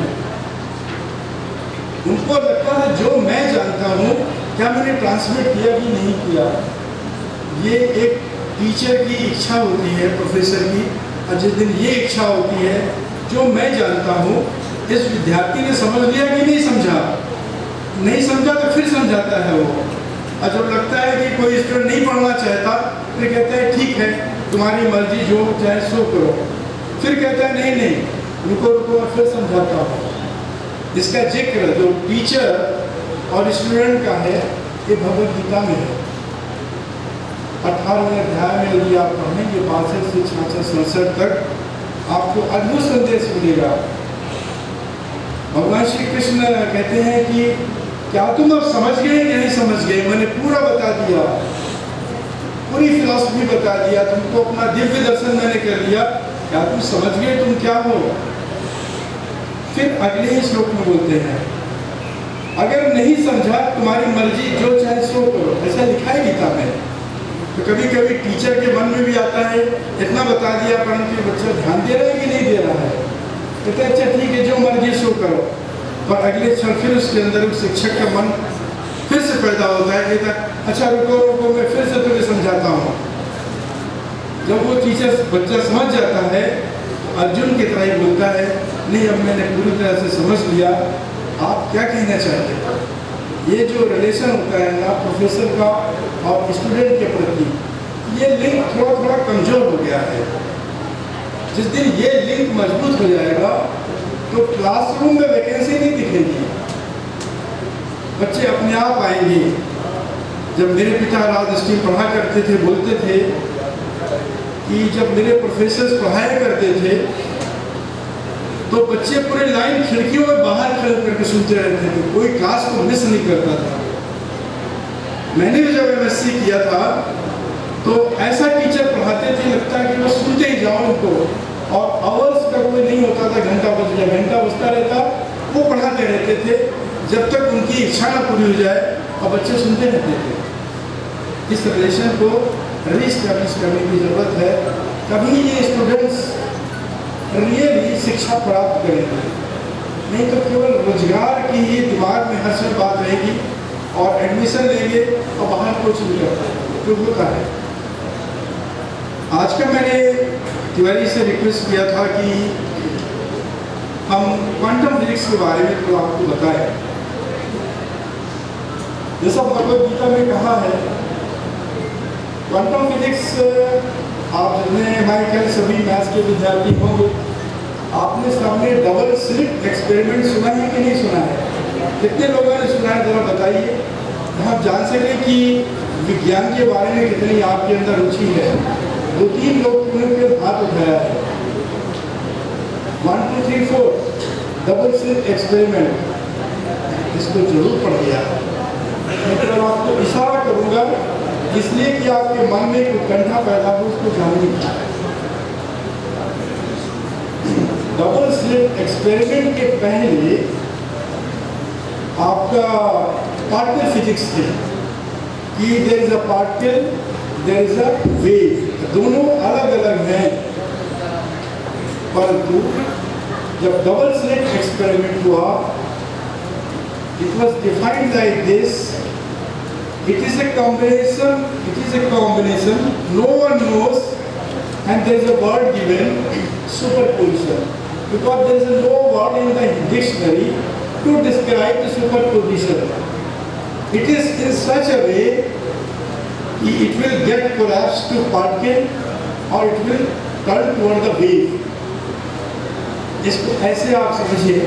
उनको लगता था जो मैं जानता हूँ क्या मैंने ट्रांसमिट किया कि नहीं किया। ये एक टीचर की इच्छा होती है, प्रोफेसर की, और जिस दिन ये इच्छा होती है जो मैं जानता हूँ इस विद्यार्थी ने समझ लिया कि नहीं समझा, नहीं समझा तो फिर समझाता है वो। और जब लगता है कि कोई स्टूडेंट नहीं पढ़ना चाहता फिर कहता है ठीक है तुम्हारी मर्जी जो चाहे सो करो, फिर कहता है नहीं नहीं रुको रुको और फिर समझाता हूँ। इसका जिक्र जो टीचर और स्टूडेंट का है ये भगवद गीता में है। 18वें अध्याय में यदि आप पढ़ेंगे 62 से 66 तक आपको अद्भुत संदेश मिलेगा। भगवान श्री कृष्ण कहते हैं कि क्या तुम अब समझ गए कि नहीं समझ गए, मैंने पूरा बता दिया, पूरी फिलॉसफी बता दिया, तुमको अपना दिव्य दर्शन मैंने कर दिया, क्या तुम समझ गए तुम क्या हो। फिर अगले ही श्लोक में बोलते हैं अगर नहीं समझा तुम्हारी मर्जी जो चाहे सो करो, ऐसा लिखा है गीता में। तो कभी कभी टीचर के मन में भी आता है इतना बता दिया परंतु बच्चा ध्यान दे रहा है कि नहीं दे रहा है, कहते अच्छा ठीक है जो मर्जी सो करो, पर अगले क्षण फिर उसके अंदर उस शिक्षक का मन फिर से पैदा होता है, कहता अच्छा रुको रुको मैं फिर से तुम्हें समझाता हूँ। जब वो टीचर बच्चा समझ जाता है अर्जुन की तरह ही बोलता है नहीं अब मैंने पूरी तरह से समझ लिया, आप क्या कहना चाहते हैं। ये जो रिलेशन होता है ना प्रोफेसर का और स्टूडेंट के प्रति, ये लिंक थोड़ा थोड़ा कमजोर हो गया है। जिस दिन ये लिंक मजबूत हो जाएगा तो क्लासरूम में वैकेंसी नहीं दिखेगी, बच्चे अपने आप आएंगे। जब मेरे पिता राजस्थान पढ़ा करते थे बोलते थे कि जब मेरे प्रोफेसर पढ़ाया करते थे तो बच्चे पूरे लाइन खिड़कियों में बाहर खड़े करके सुनते रहते थे, कोई क्लास को मिस नहीं करता था। मैंने भी जब MSc किया था तो ऐसा टीचर पढ़ाते थे लगता है कि बस सुनते ही जाओ उनको, और आवर्स का कोई नहीं होता था, घंटा बज गया घंटा बजता रहता, वो पढ़ाते रहते थे जब तक उनकी इच्छा ना पूरी हो जाए और बच्चे सुनते रहते थे। इस रिलेशन को रीस्टैब्लिश करने की ज़रूरत है, कभी ये स्टूडेंट्स रियली शिक्षा प्राप्त करेंगे, नहीं तो केवल रोजगार की ही दिमाग में हर समय बात रहेगी और एडमिशन लेंगे और बाहर कुछ नहीं करता जो होता है। आज का मैंने तिवारी से रिक्वेस्ट किया था कि हम क्वांटम फिजिक्स के बारे में थोड़ा आपको बताएं। जैसा भगवद गीता में कहा है क्वांटम फिजिक्स, आप जितने हमारे ख्याल सभी मैथ्स के विद्यार्थी होंगे, आपने सामने डबल स्लिट एक्सपेरिमेंट सुना है कि नहीं सुना है? कितने लोगों ने सुना है जरा बताइए। हम जान सकें कि विज्ञान के बारे में कितनी आपके अंदर रुचि है। 2-3 लोग ने हाथ उठाया है। 1 2 3 4 डबल स्लिट एक्सपेरिमेंट, इसको जरूर पढ़ लिया। मैं आपको इशारा करूंगा इसलिए कि आपके मन में एक उत्कंठा पैदा हो, उसको जानने की। डबल स्लिट एक्सपेरिमेंट के पहले आपका पार्टिकल फिजिक्स थे कि there is a particle, there is a wave, दोनों अलग अलग हैं। परंतु जब डबल स्लिट एक्सपेरिमेंट हुआ, it was defined like this: it is a combination, no one knows, and there is a word given, superposition, because there is no word in the dictionary to describe the superposition. It is in such a way that it will get collapsed to particle or it will turn toward the wave. इसको ऐसे आप समझिए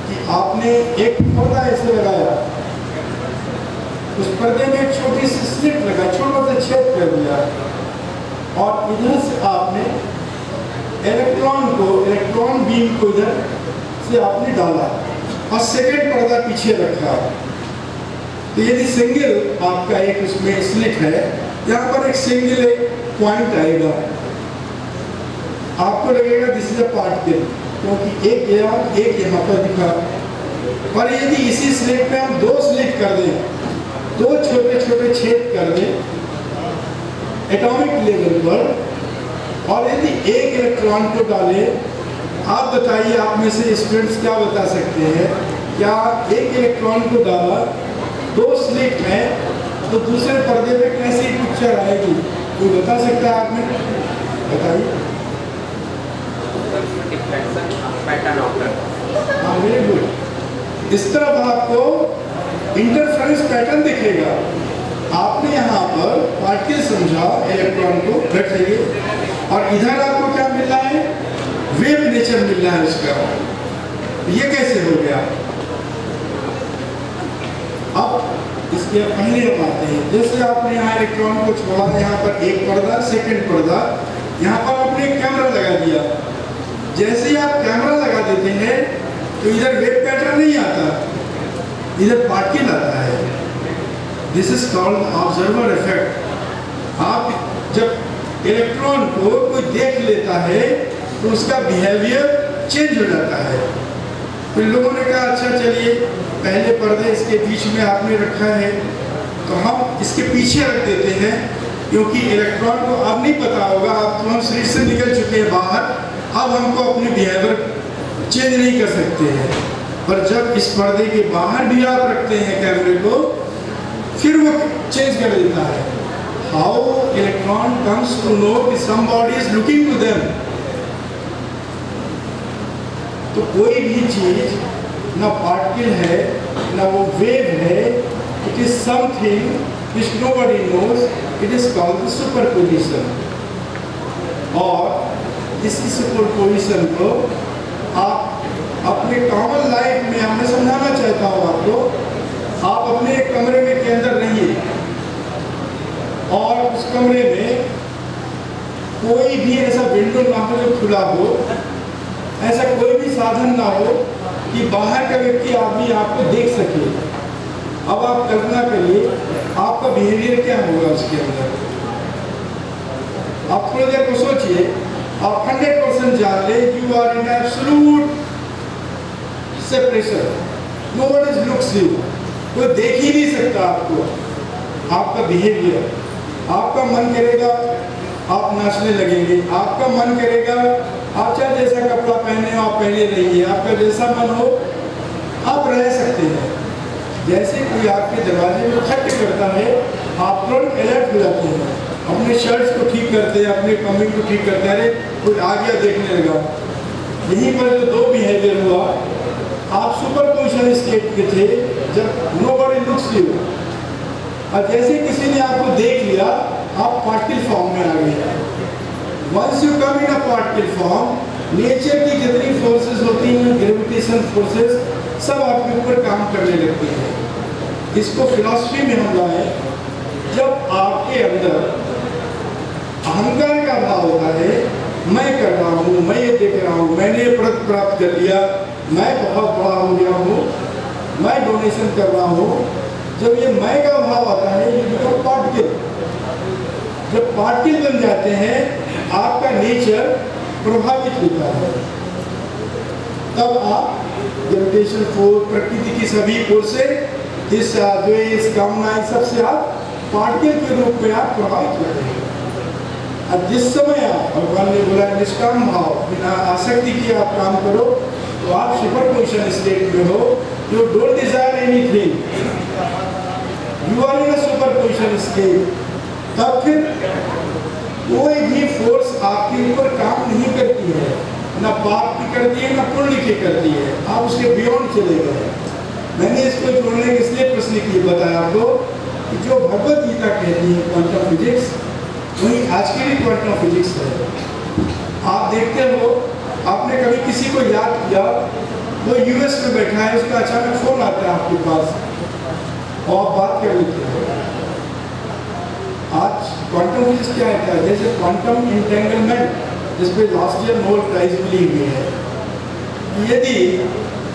कि आपने एक पर्दा ऐसे लगाया, उस पर्दे में एक छोटी सी स्लिट लगा, छोटा सा छेद कर दिया, और इधर से आपने इलेक्ट्रॉन बीम को इधर से आपने डाला और सेकेंड पर्दा पीछे रखा। तो यदि सिंगल आपका एक उसमें स्लिट है, यहाँ पर एक सिंगल पॉइंट आएगा, आपको लगेगा दिस इज अ पार्टिकल, क्योंकि एक यहाँ पर दिखा। पर यदि इसी स्लिट में हम 2 स्लिट कर दें, 2 छोटे छोटे छेद कर दें एटॉमिक लेवल पर, और यदि एक इलेक्ट्रॉन को डालें, आप बताइए, आप में से स्टूडेंट्स क्या बता सकते हैं, क्या एक इलेक्ट्रॉन को डाला 2 स्लिट में तो दूसरे पर्दे में कैसी पिक्चर आएगी? कोई बता सकता है? आप में बताइए। हाँ, वेरी गुड। इस तरफ आपको इंटरफ्रेंस पैटर्न दिखेगा। आपने यहाँ पर पार्टिकल समझा, इलेक्ट्रॉन को रख लिए, और इधर आपको क्या मिल रहा है? वेव नेचर मिल रहा है उसका। ये कैसे हो गया? अब इसके पहले हम आते हैं, जैसे आपने यहाँ इलेक्ट्रॉन को छोड़ा, यहाँ पर एक पर्दा, सेकंड पर्दा, यहाँ पर आपने कैमरा लगा दिया। जैसे ही आप कैमरा लगा देते हैं तो इधर वेव पैटर्न नहीं आता, इधर पार्टिकल आता है। This is called observer effect. आप जब इलेक्ट्रॉन को कोई देख लेता है तो उसका बिहेवियर चेंज हो जाता है। फिर लोगों ने कहा अच्छा चलिए, पहले पर्दे इसके बीच में आपने रखा है तो हम इसके पीछे रख देते हैं, क्योंकि इलेक्ट्रॉन को अब नहीं पता होगा, अब तो हम शरीर से निकल चुके हैं बाहर, अब हमको अपने बिहेवियर चेंज नहीं कर सकते हैं। पर जब इस पर्दे के बाहर भी आप रखते हैं कैमरे को, फिर वो चेंज कर देता है। How electron comes to know कि somebody is looking to them। तो कोई भी चीज ना पार्टिकल है ना वो वेव है, it is something which nobody knows, it is called the superposition। और इसी सुपरपोजिशन को आप अपने कॉमन लाइफ में, मैं समझाना चाहता हूँ आपको, आप अपने एक कमरे में के अंदर रहिए और उस कमरे में कोई भी ऐसा विंडो ना हो जो खुला हो, ऐसा कोई भी साधन ना हो कि बाहर का व्यक्ति आदमी आपको देख सके। अब आप कल्पना करिए आपका बिहेवियर क्या होगा उसके अंदर। आप थोड़ी देर को सोचिए, आप 100% जान ले, you are in absolute separation, nobody looks you, कोई देख ही नहीं सकता आपको। आपका बिहेवियर, आपका मन करेगा आप नाचने लगेंगे, आपका मन करेगा आप चाहे जैसा कपड़ा पहने हो आप पहने रहिए, आपका जैसा मन हो आप रह सकते हैं। जैसे कोई आपके दरवाजे में खट करता है, आप तुरंत अलर्ट हो जाते हैं, अपने शर्ट्स को ठीक करते हैं, अपने कमिंग को ठीक करते हैं, अरे कोई आ गया देखने लगा। यहीं पर जो 2 बिहेवियर हुआ, आप सुपरपोजिशन स्टेट के थे जब नोबडी लुक्स यू, और जैसे किसी ने आपको देख लिया आप पार्टिकल फॉर्म में आ गए। Once you come in a particle form, nature की जितनी फोर्सेस होती हैं, ग्रेविटेशन फोर्सेस, सब आपके ऊपर काम करने लगती हैं। इसको फिलॉसफी में हम लाए। जब आपके अंदर अहंकार का भाव होता है, मैं कर रहा हूँ, मैं ये देख रहा हूँ, मैंने ये पद प्राप्त कर लिया, मैं बहुत बड़ा हो गया हूँ, मैं डोनेशन कर रहा हूँ, जब ये मैं का भाव आता है ये बिकम पार्टिकल। जब पार्टिकल बन जाते हैं आपका नेचर प्रभावित होता है, तब आप ग्रेविटेशन फोर्स, प्रकृति की सभी फोर्सें, इस द्वेष, कामना, इस सबसे आप पार्टिकल के रूप में आप प्रभावित होते हैं। अब जिस समय आप, भगवान ने बोला निष्काम भाव, बिना आसक्ति के आप काम करो, तो आप सुपर पोजिशन स्टेट में हो, you don't desire anything, you are in a super position state. तब फिर कोई भी फोर्स आपके ऊपर काम नहीं करती है, ना पाप की करती है, ना पुण्य की करती है, आप उसके बियॉन्ड चले गए। मैंने इसको जोड़ने के इसलिए प्रश्न की बताया आपको कि जो भगवत गीता कहती है क्वांटम फिजिक्स, वही आज की भी क्वांटम फिजिक्स है। आप देखते हो, आपने कभी किसी को याद किया, वो यूएस में बैठा है, उसका अचानक फोन आता है आपके पास और आप बात कर लेते हो। आज क्वांटम फिजिक्स क्या है, जैसे क्वांटम इंटेंगलमेंट, जिसपे लास्ट ईयर नोबेल प्राइज मिली हुई है। यदि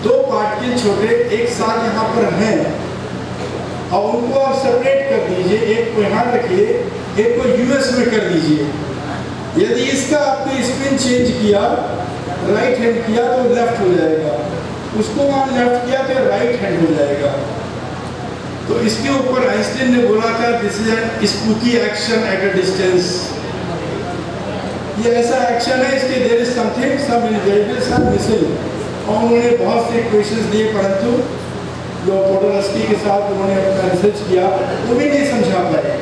दो पार्टिकल छोटे एक साथ यहाँ पर हैं और उनको आप सेपरेट कर दीजिए, एक को यहाँ रखिए, एक को यूएस में कर दीजिए। यदि इसका आपने स्पिन चेंज किया, राइट हैंड किया तो लेफ्ट हो जाएगा, उसको वहाँ लेफ्ट किया तो राइट हैंड हो जाएगा। तो इसके ऊपर आइंस्टीन ने बोला था, this is an spooky action at a distance. ये ऐसा एक्शन है, इसके there is something, some invariables are missing. और उन्होंने बहुत से क्वेश्चंस दिए, परंतु जो पोडोल्स्की के साथ उन्होंने अपना रिसर्च किया, वो भी नहीं समझा पाए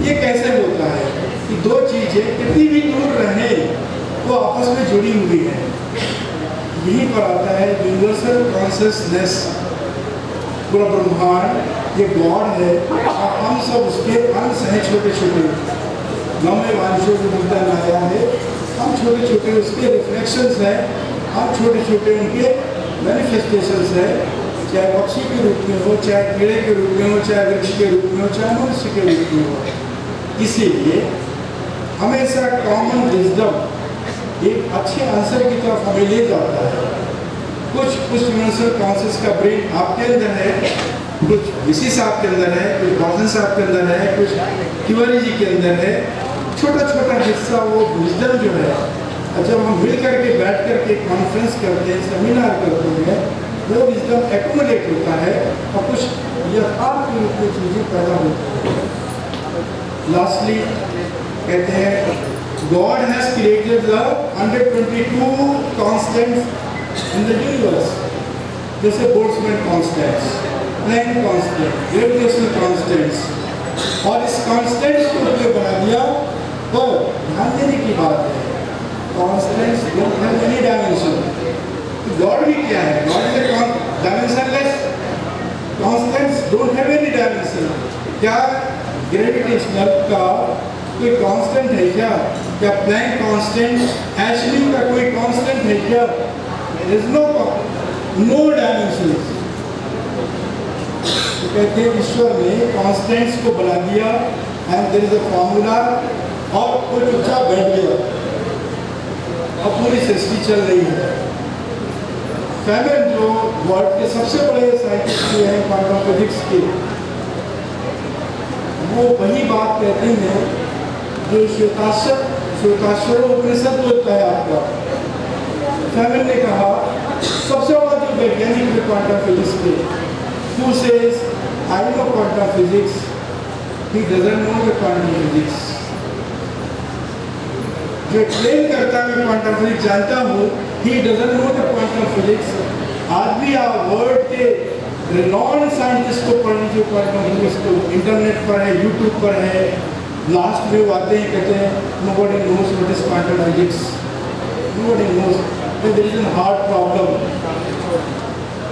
ये कैसे होता है कि दो चीजें कितनी भी दूर रहे वो आपस में जुड़ी हुई है। यहीं पर आता है यूनिवर्सल कॉन्शियसनेस, पूरा ब्रह्मांड ये गॉड है और हम सब उसके अंश हैं, छोटे छोटे नवे वांशों को मुद्दा लाया है, हम छोटे छोटे उसके रिफ्लेक्शंस हैं, हम छोटे छोटे उनके मैनिफेस्टेशंस हैं, चाहे पक्षी के रूप में हो, चाहे कीड़े के रूप में हो, चाहे वृक्ष के रूप में हो, चाहे मनुष्य के रूप में हो। इसीलिए हमेशा कॉमन विजडम एक अच्छे आंसर की तरफ हमें ले जाता है। कुछ यूनिवर्सल कॉन्शियस का ब्रेन आपके अंदर है, कुछ ऋषि साहब के अंदर है, कुछ बॉसन साहब के अंदर है, कुछ तिवारी जी के अंदर है। छोटा छोटा हिस्सा वो विजडम जो है, जब हम मिल करके बैठ करके कॉन्फ्रेंस करते हैं, सेमिनार करते हैं, वो विजडम एक्यूमुलेट होता है और कुछ यथार्थ के रूप में चीज़ें पैदा होती हैं। लास्टली कहते हैं God has created the 122 constants in the universe, जैसे Boltzmann constants, Planck constant, gravitational constants, और इस कांस्टेंट्स को उसने बना दिया। पर ध्यान देने की बात है, constants don't have any dimension. God भी क्या है, God is dimensionless, constants don't have any dimension. क्या ग्रेविटेशनल का कोई कांस्टेंट है क्या? क्या प्लैंक कांस्टेंट, एशली का कोई कांस्टेंट है क्या? There is no dimensions. तो कहते हैं ईश्वर ने कांस्टेंट्स को बना दिया and there is a formula, और कोई चुपचाप बैठ गया, अब पूरी सृष्टि चल रही है। फैबन जो वर्ल्ड के सबसे बड़े साइंटिस्ट हैं क्वांटम फिजिक्स के, वो वही बात कहते हैं जो श्वेताश्वर उपनिषद होता है आपका। फैबन ने कहा सबसे बड़ा जो वैज्ञानिक है क्वांटम फिजिक्स के, who says I know quantum physics, he doesn't know the quantum physics। जो क्लेम करता है मैं क्वांटम फिजिक्स जानता हूँ, he doesn't know the quantum physics। आज भी आप वर्ल्ड के रिनॉन्ड साइंटिस्ट को पढ़ लीजिए क्वांटम फिजिक्स को, इंटरनेट पर है, यूट्यूब पर है, लास्ट में वो आते हैं कहते हैं nobody knows what is quantum physics, nobody knows, there is a hard problem।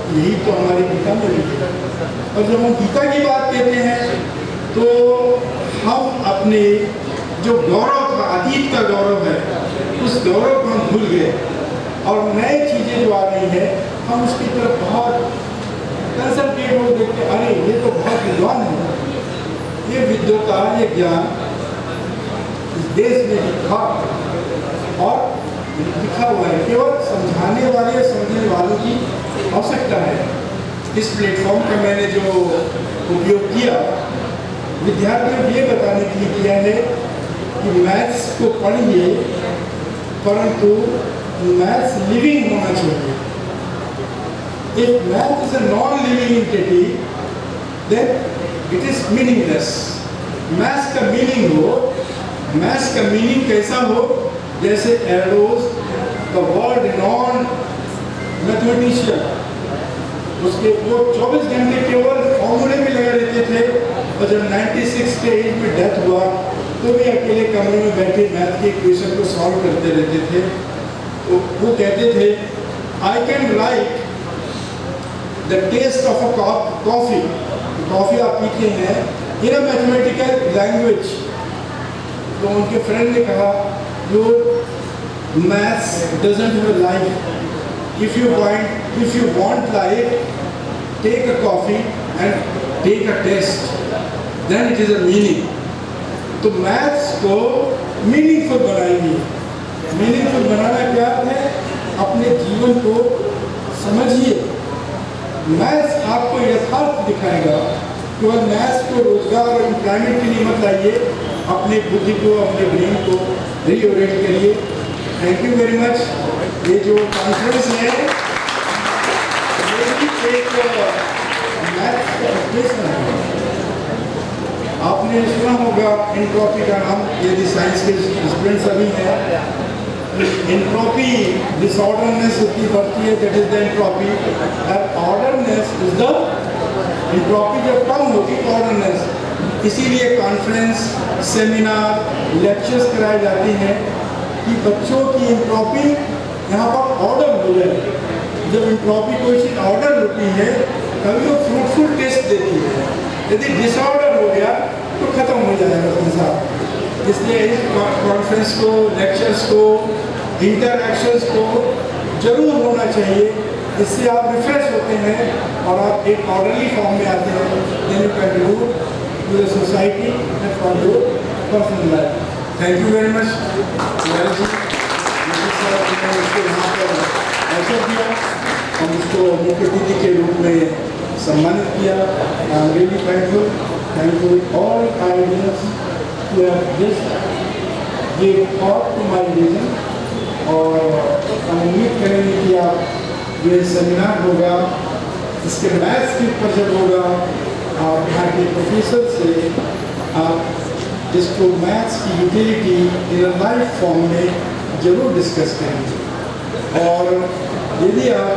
यही तो हमारी गीता में लिखी है। और जब हम गीता की बात कहते हैं तो हम अपने जो गौरव था, अतीत का गौरव है, उस गौरव को हम भूल गए और नई चीज़ें जो आ रही है हम उसकी तरफ बहुत कंसल्टेट हो, देखते अरे ये तो बहुत विद्वान है, ये विद्वता, ये ज्ञान इस देश में लिखा और लिखा हुआ है, केवल समझाने वाले समझने वालों की आवश्यकता है। इस प्लेटफॉर्म का मैंने जो उपयोग किया, विद्यार्थियों को ये बताने के लिए किया है कि मैथ्स को पढ़िए, परंतु मैथ्स लिविंग होना चाहिए। If math is a non-living entity, then it is meaningless. Maths का मीनिंग हो, मैथ्स का मीनिंग कैसा हो, जैसे arrows the world non mathematician, उसके वो 24 घंटे केवल फॉर्मूले में लगे रहते थे, और जब 96 के एज में डेथ हुआ तो भी अकेले कमरे में बैठे मैथ के इक्वेशन को सॉल्व करते रहते थे। तो वो कहते थे I can write the taste of a coffee, coffee आप पीते हैं, इन अ मैथमेटिकल लैंग्वेज। तो उनके फ्रेंड ने कहा your maths doesn't have life, if you want life, take a coffee and take a test, then it is a meaning. तो मैथ्स को मीनिंगफुल बनाएंगे। मीनिंगफुल बनाना क्या है? अपने जीवन को समझिए। मैथ्स आपको यथार्थ दिखाएगा। केवल मैथ्स को रोजगार और एम्प्लॉयमेंट के लिए मत लाइए, अपने बुद्धि को, अपने ब्रेन को रीओरिएंट करिए। Thank you very much. ये जो कॉन्फ्रेंस है ये भी एक मैथ्स का ऑपरेशन है। आपने सुना होगा एंट्रोपी का नाम, यदि साइंस के स्टूडेंट सभी हैं। एंट्रोपी डिसऑर्डरनेस होती बढ़ती है, दैट इज द एंट्रोपी, और ऑर्डरनेस इज द एंट्रोपी जब कम होगी ऑर्डरनेस। इसीलिए कॉन्फ्रेंस, सेमिनार, लेक्चर्स कराए जाते हैं कि बच्चों की एंट्रोपी यहाँ पर ऑर्डर हो जाए। जब एंट्रोपी कोई चीज़ ऑर्डर होती है तभी वो फ्रूटफुल टेस्ट देती है। यदि डिसऑर्डर हो गया तो ख़त्म हो जाएगा संसार। इसलिए इस कॉन्फ्रेंस को, लेक्चर्स को, इंटरैक्शंस को जरूर होना चाहिए। इससे आप रिफ्रेश होते हैं और आप एक ऑर्डरली फॉर्म में आते हैं। Then you contribute to the society and for your personal life. Thank you very much. इसको यहाँ पर अवसर दिया, हम इसको मुख्य अतिथि के रूप में सम्मानित किया। I am really thankful all audience to have just give thought to my vision. और हम उम्मीद करेंगे कि आप ये सेमिनार होगा, इसके मैथ्स के ऊपर जब होगा, आप यहाँ के प्रोफेसर से आप इसको मैथ्स की यूटिलिटी इन लाइफ फॉर्म में जरूर डिस्कस करेंगे। और यदि आप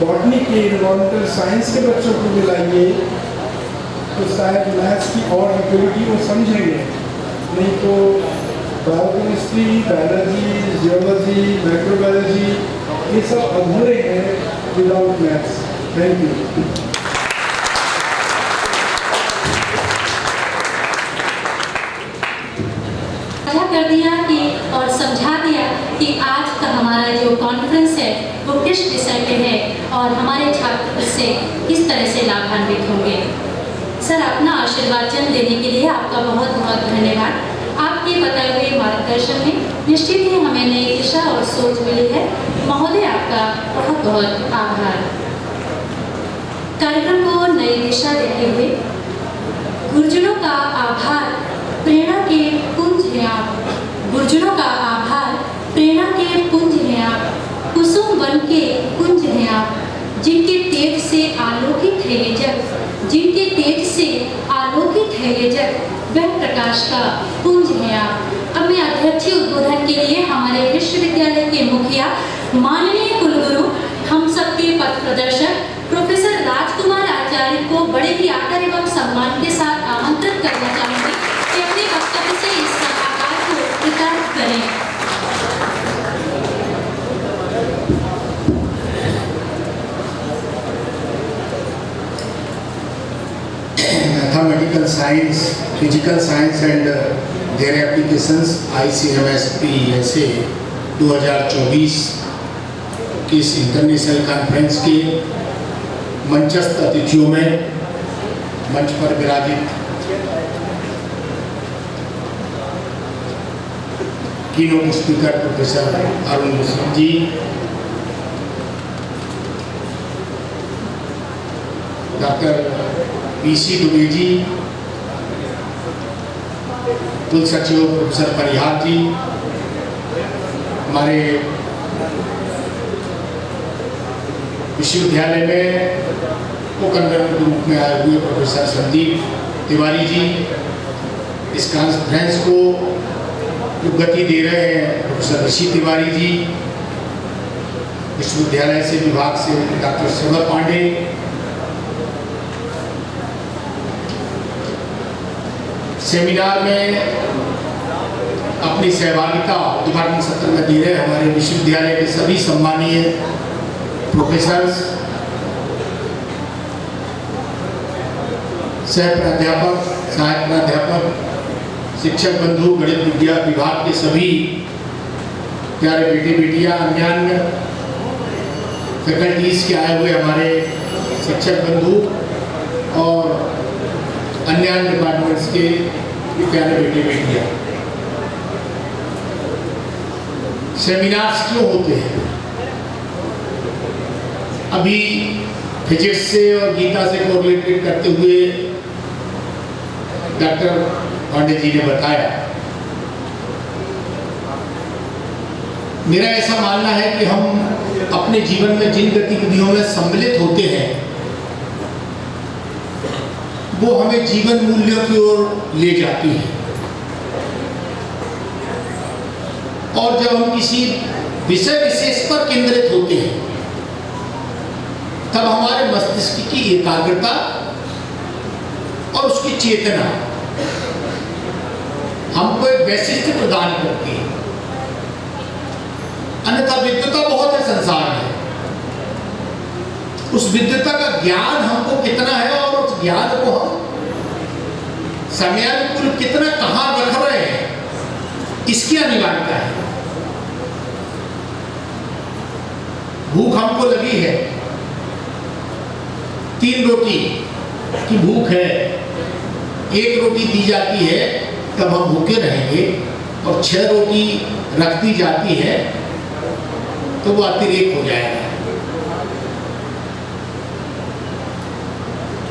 बॉटनी के, इन्वायरमेंटल साइंस के बच्चों को बुलाइए तो शायद मैथ्स की और यूटिलिटी वो समझेंगे, नहीं तो बायोकेमिस्ट्री, बायोलॉजी, जियोलॉजी, माइक्रोबायोलॉजी ये सब अधूरे हैं विदाउट मैथ्स। Thank you. कर दिया कि और समझा दिया कि आज का हमारा जो कॉन्फ्रेंस है वो किस विषय पे है और हमारे छात्र इससे किस तरह से लाभान्वित होंगे। सर, अपना आशीर्वाचन देने के लिए आपका बहुत बहुत धन्यवाद। आपके बताए हुए मार्गदर्शन में निश्चित ही हमें नई दिशा और सोच मिली है। महोदय, आपका बहुत बहुत आभार। कार्यक्रम को नई दिशा देते हुए गुरुजनों का आभार, प्रेरणा के पुंज हैं आप। गुरुजनों का आभार, प्रेरणा के पुंज हैं आप। कुसुम वन के कुंज हैं आप, जिनके तेज से आलोकित है ये जग, जिनके तेज से आलोकित है ये जग, वह प्रकाश का पुंज हैं आप। अब मैं अध्यक्षीय उद्बोधन के लिए हमारे विश्वविद्यालय के मुखिया, माननीय कुलगुरु, हम सबके पथ प्रदर्शक प्रोफेसर राजकुमार आचार्य को बड़े ही आदर एवं सम्मान के साथ आमंत्रित करना चाहूँगी कि अपने वक्तव्य से इस सभागार को प्रकाशित करें। Mathematical science, physical science and their applications ICMS PESA 2024 की इस इंटरनेशनल कॉन्फ्रेंस के मंचस्थ अतिथियों में मंच पर विराजित कीनोट स्पीकर प्रोफेसर अरुण मुस्लिम जी, डॉक्टर पीसी दुबे जी, कुल सचिव प्रोफेसर परिहार जी, हमारे विश्वविद्यालय में को-कन्वीनर के रूप में आए हुए प्रोफेसर संदीप तिवारी जी, इस कॉन्फ्रेंस को जो गति दे रहे हैं प्रोफेसर ऋषि तिवारी जी, विश्वविद्यालय से विभाग से डॉक्टर शबर पांडे, सेमिनार में अपनी सहभागिता उद्घाटन सत्र में दे रहे हमारे विश्वविद्यालय के सभी सम्मानीय प्रोफेसर्स, सह प्राध्यापक, सहायक प्राध्यापक, शिक्षक बंधु, गणित विज्ञान विभाग के सभी प्यारे बेटे बेटियां, अन्य फैकल्टीज के आए हुए हमारे शिक्षक बंधु और अन्य डिपार्टमेंट्स के प्यारे बेटे बेटियां। सेमिनार्स क्यों होते हैं? अभी फिजिक्स से और गीता से कोरिलेटेड करते हुए डॉक्टर पांडे जी ने बताया। मेरा ऐसा मानना है कि हम अपने जीवन में जिन गतिविधियों में सम्मिलित होते हैं वो हमें जीवन मूल्यों की ओर ले जाती है, और जब हम किसी विषय विशेष पर केंद्रित होते हैं तब हमारे मस्तिष्क की एकाग्रता और उसकी चेतना हमको एक वैशिष्ट्य प्रदान करती है। अन्यथा विद्वता बहुत है संसार में, उस विद्वता का ज्ञान हमको कितना है और उस ज्ञान को हम समयानुकूल कितना कहां रख रहे हैं, इसकी अनिवार्यता है। भूख हमको लगी है, 3 रोटी की भूख है, 1 रोटी दी जाती है तब हम भूखे रहेंगे, और 6 रोटी रख दी जाती है तो वो अतिरेक हो जाएगा।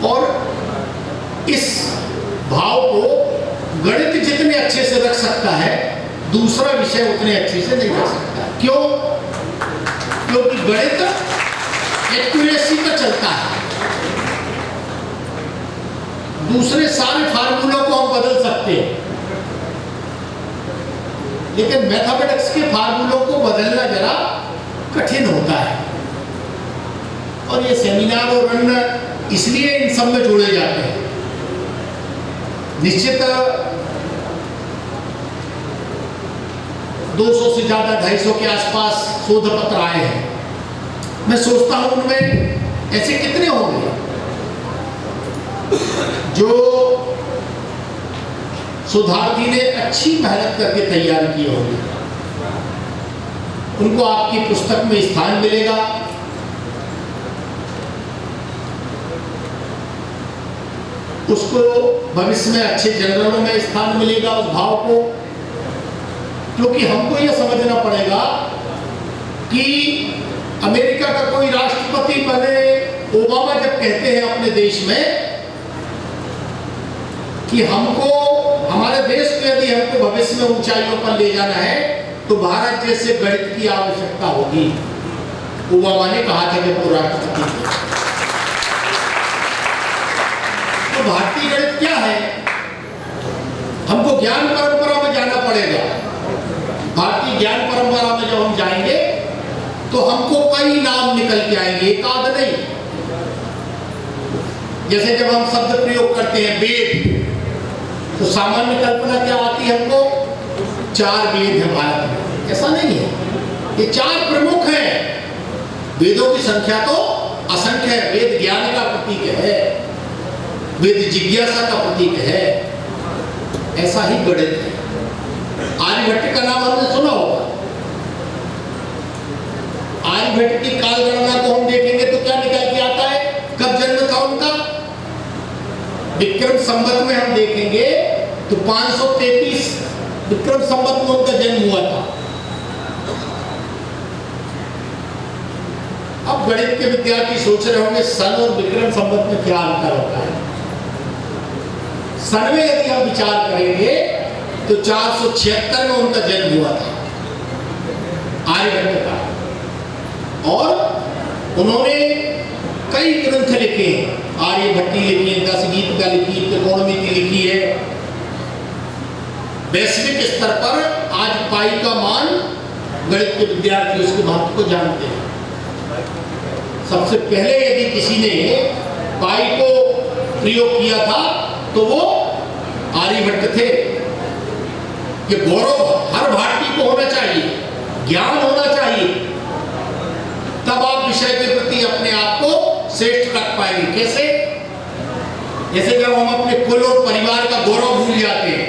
और इस भाव को गणित जितने अच्छे से रख सकता है दूसरा विषय उतने अच्छे से नहीं रख सकता। क्यों? क्योंकि गणित एक्यूरेसी पर चलता है। दूसरे सारे फार्मूलों को हम बदल सकते हैं, लेकिन मैथमेटिक्स के फार्मूलों को बदलना जरा कठिन होता है। और ये सेमिनार और अन्य इसलिए इन सब में जोड़े जाते हैं। निश्चित 200 से ज्यादा 250 के आसपास शोध पत्र आए हैं। मैं सोचता हूं उनमें ऐसे कितने होंगे जो शोधार्थी ने अच्छी मेहनत करके तैयार किए होंगे, उनको आपकी पुस्तक में स्थान मिलेगा। उसको भविष्य में अच्छे जर्नलों में स्थान मिलेगा उस भाव को, क्योंकि हमको यह समझना पड़ेगा कि अमेरिका का कोई राष्ट्रपति बने, ओबामा जब कहते हैं अपने देश में कि हमको हमारे देश को यदि हमको भविष्य में ऊंचाइयों पर ले जाना है तो भारत जैसे गणित की आवश्यकता होगी। ओबामा ने कहा था जब वो राष्ट्रपति थे। तो भारतीय गणित क्या है? हमको ज्ञान परंपरा में जाना पड़ेगा। भारतीय ज्ञान परंपरा में जब हम जाएंगे तो हमको कई नाम निकल के आएंगे, एक आध नहीं। जैसे जब हम शब्द प्रयोग करते हैं वेद, तो सामान्य कल्पना क्या आती है हमको? 4 वेद है भारत में। ऐसा नहीं है, ये 4 प्रमुख हैं। वेदों की संख्या तो असंख्य है। वेद ज्ञान का प्रतीक है, वेद जिज्ञासा का प्रतीक है। ऐसा ही गणित है। आर्यभट्ट का नाम हमने सुना होगा। आर्यभट्ट की काल गणना को हम देखेंगे तो क्या निकल के आता है? विक्रम संवत में हम देखेंगे तो 533 विक्रम संवत में उनका जन्म हुआ था। अब गणित के विद्यार्थी सोच रहे होंगे सन और विक्रम संवत में क्या अंतर होता है। सन में यदि हम विचार करेंगे तो 476 में उनका जन्म हुआ था आर्यभट्ट का, और उन्होंने कई ग्रंथ लिखे हैं। आर्यभट्टी लिखी है, दशगीतिका लिखी है, त्रिकोणमिति लिखी है। वैश्विक स्तर पर आज पाई का मान गणित के विद्यार्थी उसके महत्व को जानते हैं। सबसे पहले यदि किसी ने पाई को प्रयोग किया था तो वो आर्यभट्ट थे। ये गौरव हर भारतीय को होना चाहिए, ज्ञान होना चाहिए, तब आप विषय के प्रति अपने आप को श्रेष्ठ रख पाएंगे। कैसे? जैसे जब हम अपने कुल और परिवार का गौरव भूल जाते हैं,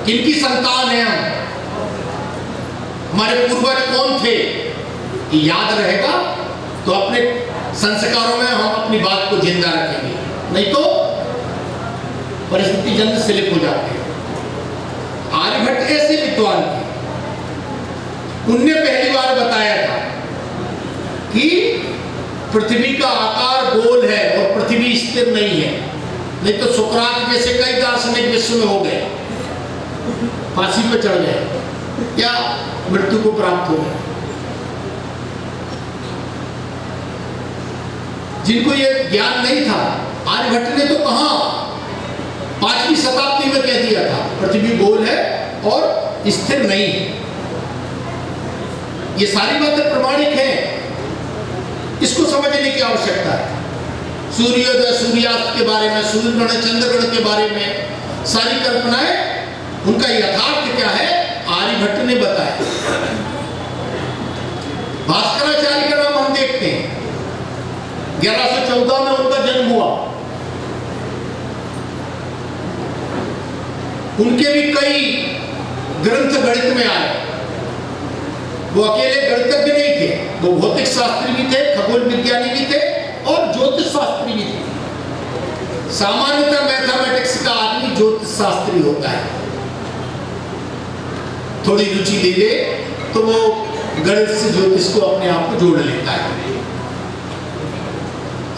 किनकी संतान है हम, हमारे पूर्वज कौन थे, याद रहेगा तो अपने संस्कारों में हम अपनी बात को जिंदा रखेंगे, नहीं तो परिस्थिति जल्द स्लिप हो जाती है। आर्यभट्ट ऐसे विद्वान थे, उनने पहली बार बताया था कि पृथ्वी का आकार गोल है और पृथ्वी स्थिर नहीं है, नहीं तो सुकरात जैसे कई दार्शनिक विश्व में हो गए, फांसी पे चढ़ गए या मृत्यु को प्राप्त हो गए। जिनको यह ज्ञान नहीं था, आर्यभट्ट ने तो कहा 5वीं शताब्दी में कह दिया था पृथ्वी गोल है और स्थिर नहीं है। ये सारी बातें प्रमाणिक हैं, इसको समझने की आवश्यकता है। सूर्योदय सूर्यास्त के बारे में, सूर्य ग्रहण चंद्र ग्रहण के बारे में सारी कल्पनाएं, उनका यथार्थ क्या है आर्यभट्ट ने बताया। भास्कराचार्य का नाम हम देखते हैं, 1114 में उनका जन्म हुआ। उनके भी कई ग्रंथ गणित में आए। वो अकेले गणितज्ञ नहीं थे, वो भौतिक शास्त्री भी थे, खगोल विज्ञानी भी थे और ज्योतिष शास्त्री भी थे। सामान्यतः मैथमेटिक्स का आदमी ज्योतिष शास्त्री होता है, थोड़ी रुचि ले ले तो वो गणित से ज्योतिष को अपने आप को जोड़ लेता है।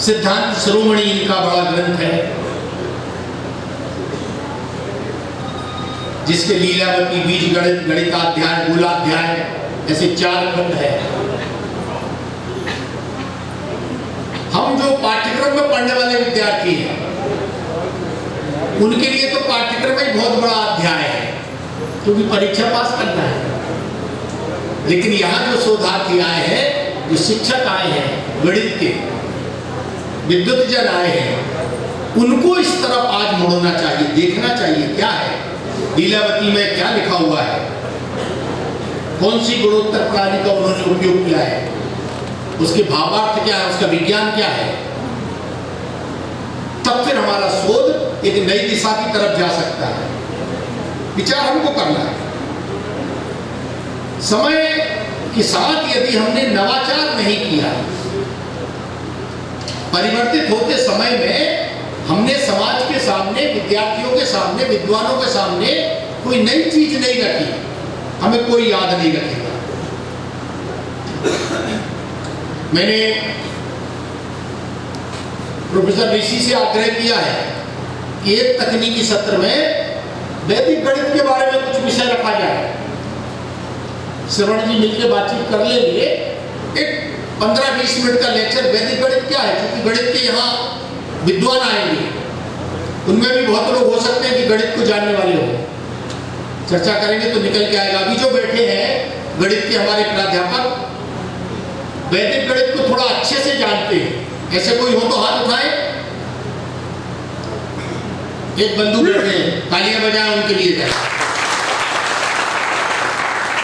सिद्धांत शिरोमणि इनका बड़ा ग्रंथ है, जिसके लीलावती, बीज गणित, गणिताध्याय, मूलाध्याय ऐसे 4 खंड है। हम जो पाठ्यक्रम में पढ़ने वाले विद्यार्थी हैं, उनके लिए तो पाठ्यक्रम ही बहुत बड़ा अध्याय है, क्योंकि परीक्षा पास करना है। लेकिन यहाँ जो शोधार्थी आए हैं, जो शिक्षक आए हैं गणित के, विद्युत जन आए हैं, उनको इस तरफ आज मुड़ना चाहिए, देखना चाहिए क्या है लीलावती में, क्या लिखा हुआ है, कौन सी गुणोत्तर प्रणाली का उन्होंने उपयोग किया है, उसके भावार्थ क्या है, उसका विज्ञान क्या है। तब फिर हमारा शोध एक नई दिशा की तरफ जा सकता है। विचार हमको करना है। समय के साथ यदि हमने नवाचार नहीं किया, परिवर्तित होते समय में हमने समाज के सामने, विद्यार्थियों के सामने, विद्वानों के सामने कोई नई चीज नहीं रखी, हमें कोई याद नहीं रखेगा। मैंने प्रोफेसर ऋषि से आग्रह किया है कि एक तकनीकी सत्र में वैदिक गणित के बारे में कुछ विषय रखा जाए। श्रवण जी मिलकर बातचीत कर लेंगे, एक 15-20 मिनट का लेक्चर वैदिक गणित क्या है, क्योंकि गणित के यहाँ विद्वान आएंगे, उनमें भी बहुत लोग हो सकते हैं कि गणित को जानने वाले हो। चर्चा करेंगे तो निकल के आएगा। अभी जो बैठे हैं गणित के हमारे प्राध्यापक, वैदिक गणित को थोड़ा अच्छे से जानते हैं। ऐसे कोई हो तो हाथ उठाए। एक बंधु बैठे हैं, तालियां बजाएं उनके लिए जाए,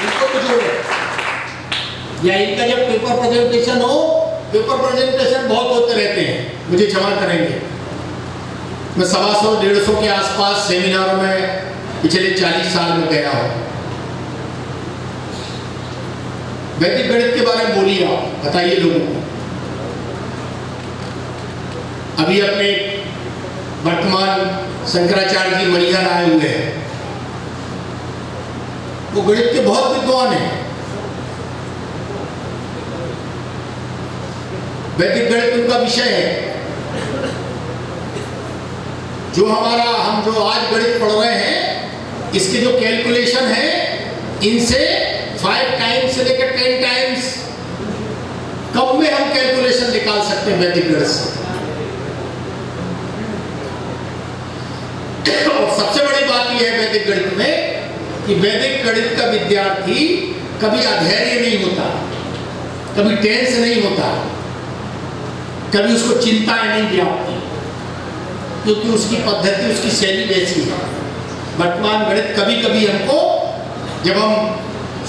इनको कुछ जोड़े। या इनका जब पेपर प्रेजेंटेशन हो, पेपर प्रेजेंटेशन बहुत होते रहते हैं, मुझे क्षमा करेंगे। मैं 125-150 के आसपास सेमिनारों में पिछले 40 साल में गया हूँ। वैदिक गणित के बारे में बोलिए, आप बताइए लोगों को। अभी अपने वर्तमान शंकराचार्य जी मणिहर आए हुए हैं। वो गणित के बहुत विद्वान हैं। वैदिक गणित उनका विषय है। जो हम जो आज गणित पढ़ रहे हैं, इसके जो कैलकुलेशन है, इनसे 5 टाइम्स से लेकर 10 टाइम्स कम में हम कैलकुलेशन निकाल सकते हैं वैदिक गणित से। और सबसे बड़ी बात यह है वैदिक गणित में कि वैदिक गणित का विद्यार्थी कभी अधैर्य नहीं होता, कभी टेंस नहीं होता, कभी उसको चिंताएं नहीं व्यापती, क्योंकि उसकी पद्धति, उसकी शैली वैसी है। वर्तमान गणित कभी कभी हमको, जब हम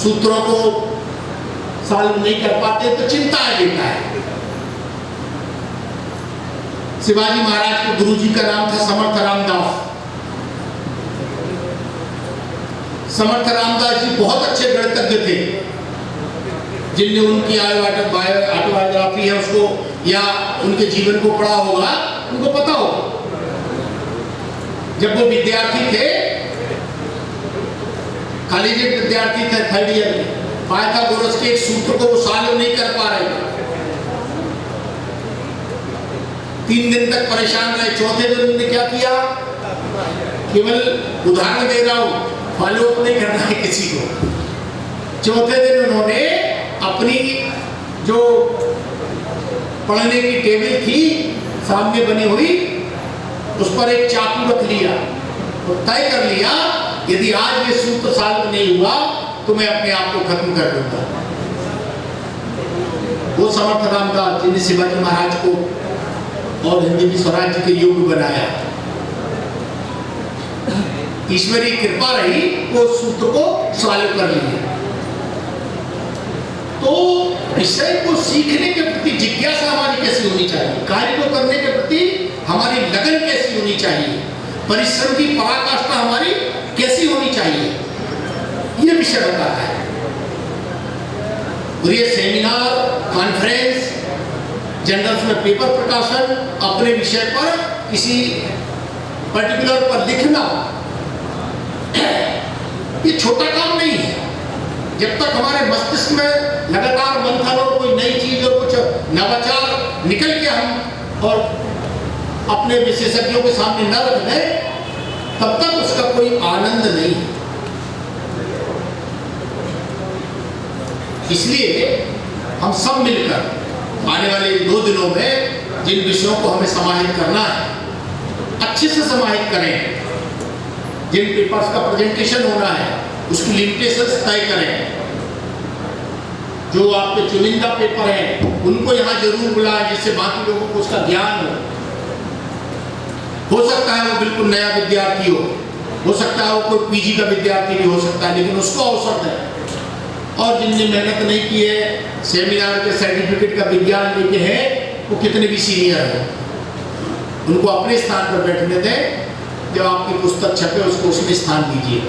सूत्रों को सॉल्व नहीं कर पाते तो चिंताएं देता है। शिवाजी महाराज के गुरुजी का नाम था समर्थ रामदास। समर्थ रामदास जी बहुत अच्छे गणितज्ञ थे। जिनने उनकी ऑटोबायोग्राफी है उसको या उनके जीवन को पढ़ा होगा, उनको पता होगा। जब वो विद्यार्थी थे, कॉलेज विद्यार्थी थे, 3rd ईयर में, पाइथागोरस के एक सूत्र को वो सॉल्व नहीं कर पा रहे थे। 3 दिन तक परेशान रहे। चौथे दिन उन्होंने क्या किया, केवल उदाहरण दे रहा हूं, फॉलो अप नहीं करना है किसी को। चौथे दिन उन्होंने अपनी जो पढ़ने की टेबल थी सामने बनी हुई, उस पर एक चाकू रख लिया और तय कर लिया, यदि आज ये सूत्र सॉल्व नहीं हुआ तो मैं अपने आप को खत्म कर दूंगा। वो समर्थ रामदास जिन्हें शिवाजी महाराज को और हिंदवी स्वराज्य के योग्य बनाया, ईश्वरीय कृपा रही, वो सूत्र को सॉल्व कर लिया। तो विषय को सीखने के प्रति जिज्ञासा हमारी कैसी होनी चाहिए, कार्य को करने के प्रति हमारी लगन कैसी होनी चाहिए, परिश्रम की पराकाष्ठा हमारी कैसी होनी चाहिए, ये विषय बताता है। और ये सेमिनार, कॉन्फ्रेंस, जर्नल्स में पेपर प्रकाशन, अपने विषय पर किसी पर्टिकुलर पर लिखना, ये छोटा काम नहीं है। जब तक हमारे मस्तिष्क में लगातार मंथन और कोई नई चीज और कुछ नवाचार निकल के हम और अपने विशेषज्ञों के सामने न रख दें, तब तक उसका कोई आनंद नहीं है। इसलिए हम सब मिलकर आने वाले 2 दिनों में जिन विषयों को हमें समाहित करना है, अच्छे से समाहित करें। जिन पेपर्स का प्रेजेंटेशन होना है, उसकी लिमिटेशंस तय करें। जो आपके चुनिंदा पेपर हैं, उनको यहाँ जरूर बुलाएं, जिससे बाकी लोगों को उसका ज्ञान हो सकता है वो बिल्कुल नया विद्यार्थी हो सकता है वो कोई पीजी का विद्यार्थी भी हो सकता है, लेकिन उसको अवसर दें। और जिनने मेहनत नहीं की है, सेमिनार के सर्टिफिकेट का विज्ञान लेके हैं, वो कितने भी सीनियर हैं, उनको अपने स्थान पर बैठने दें। जब आपकी पुस्तक छपे उसको उसमें स्थान दीजिए।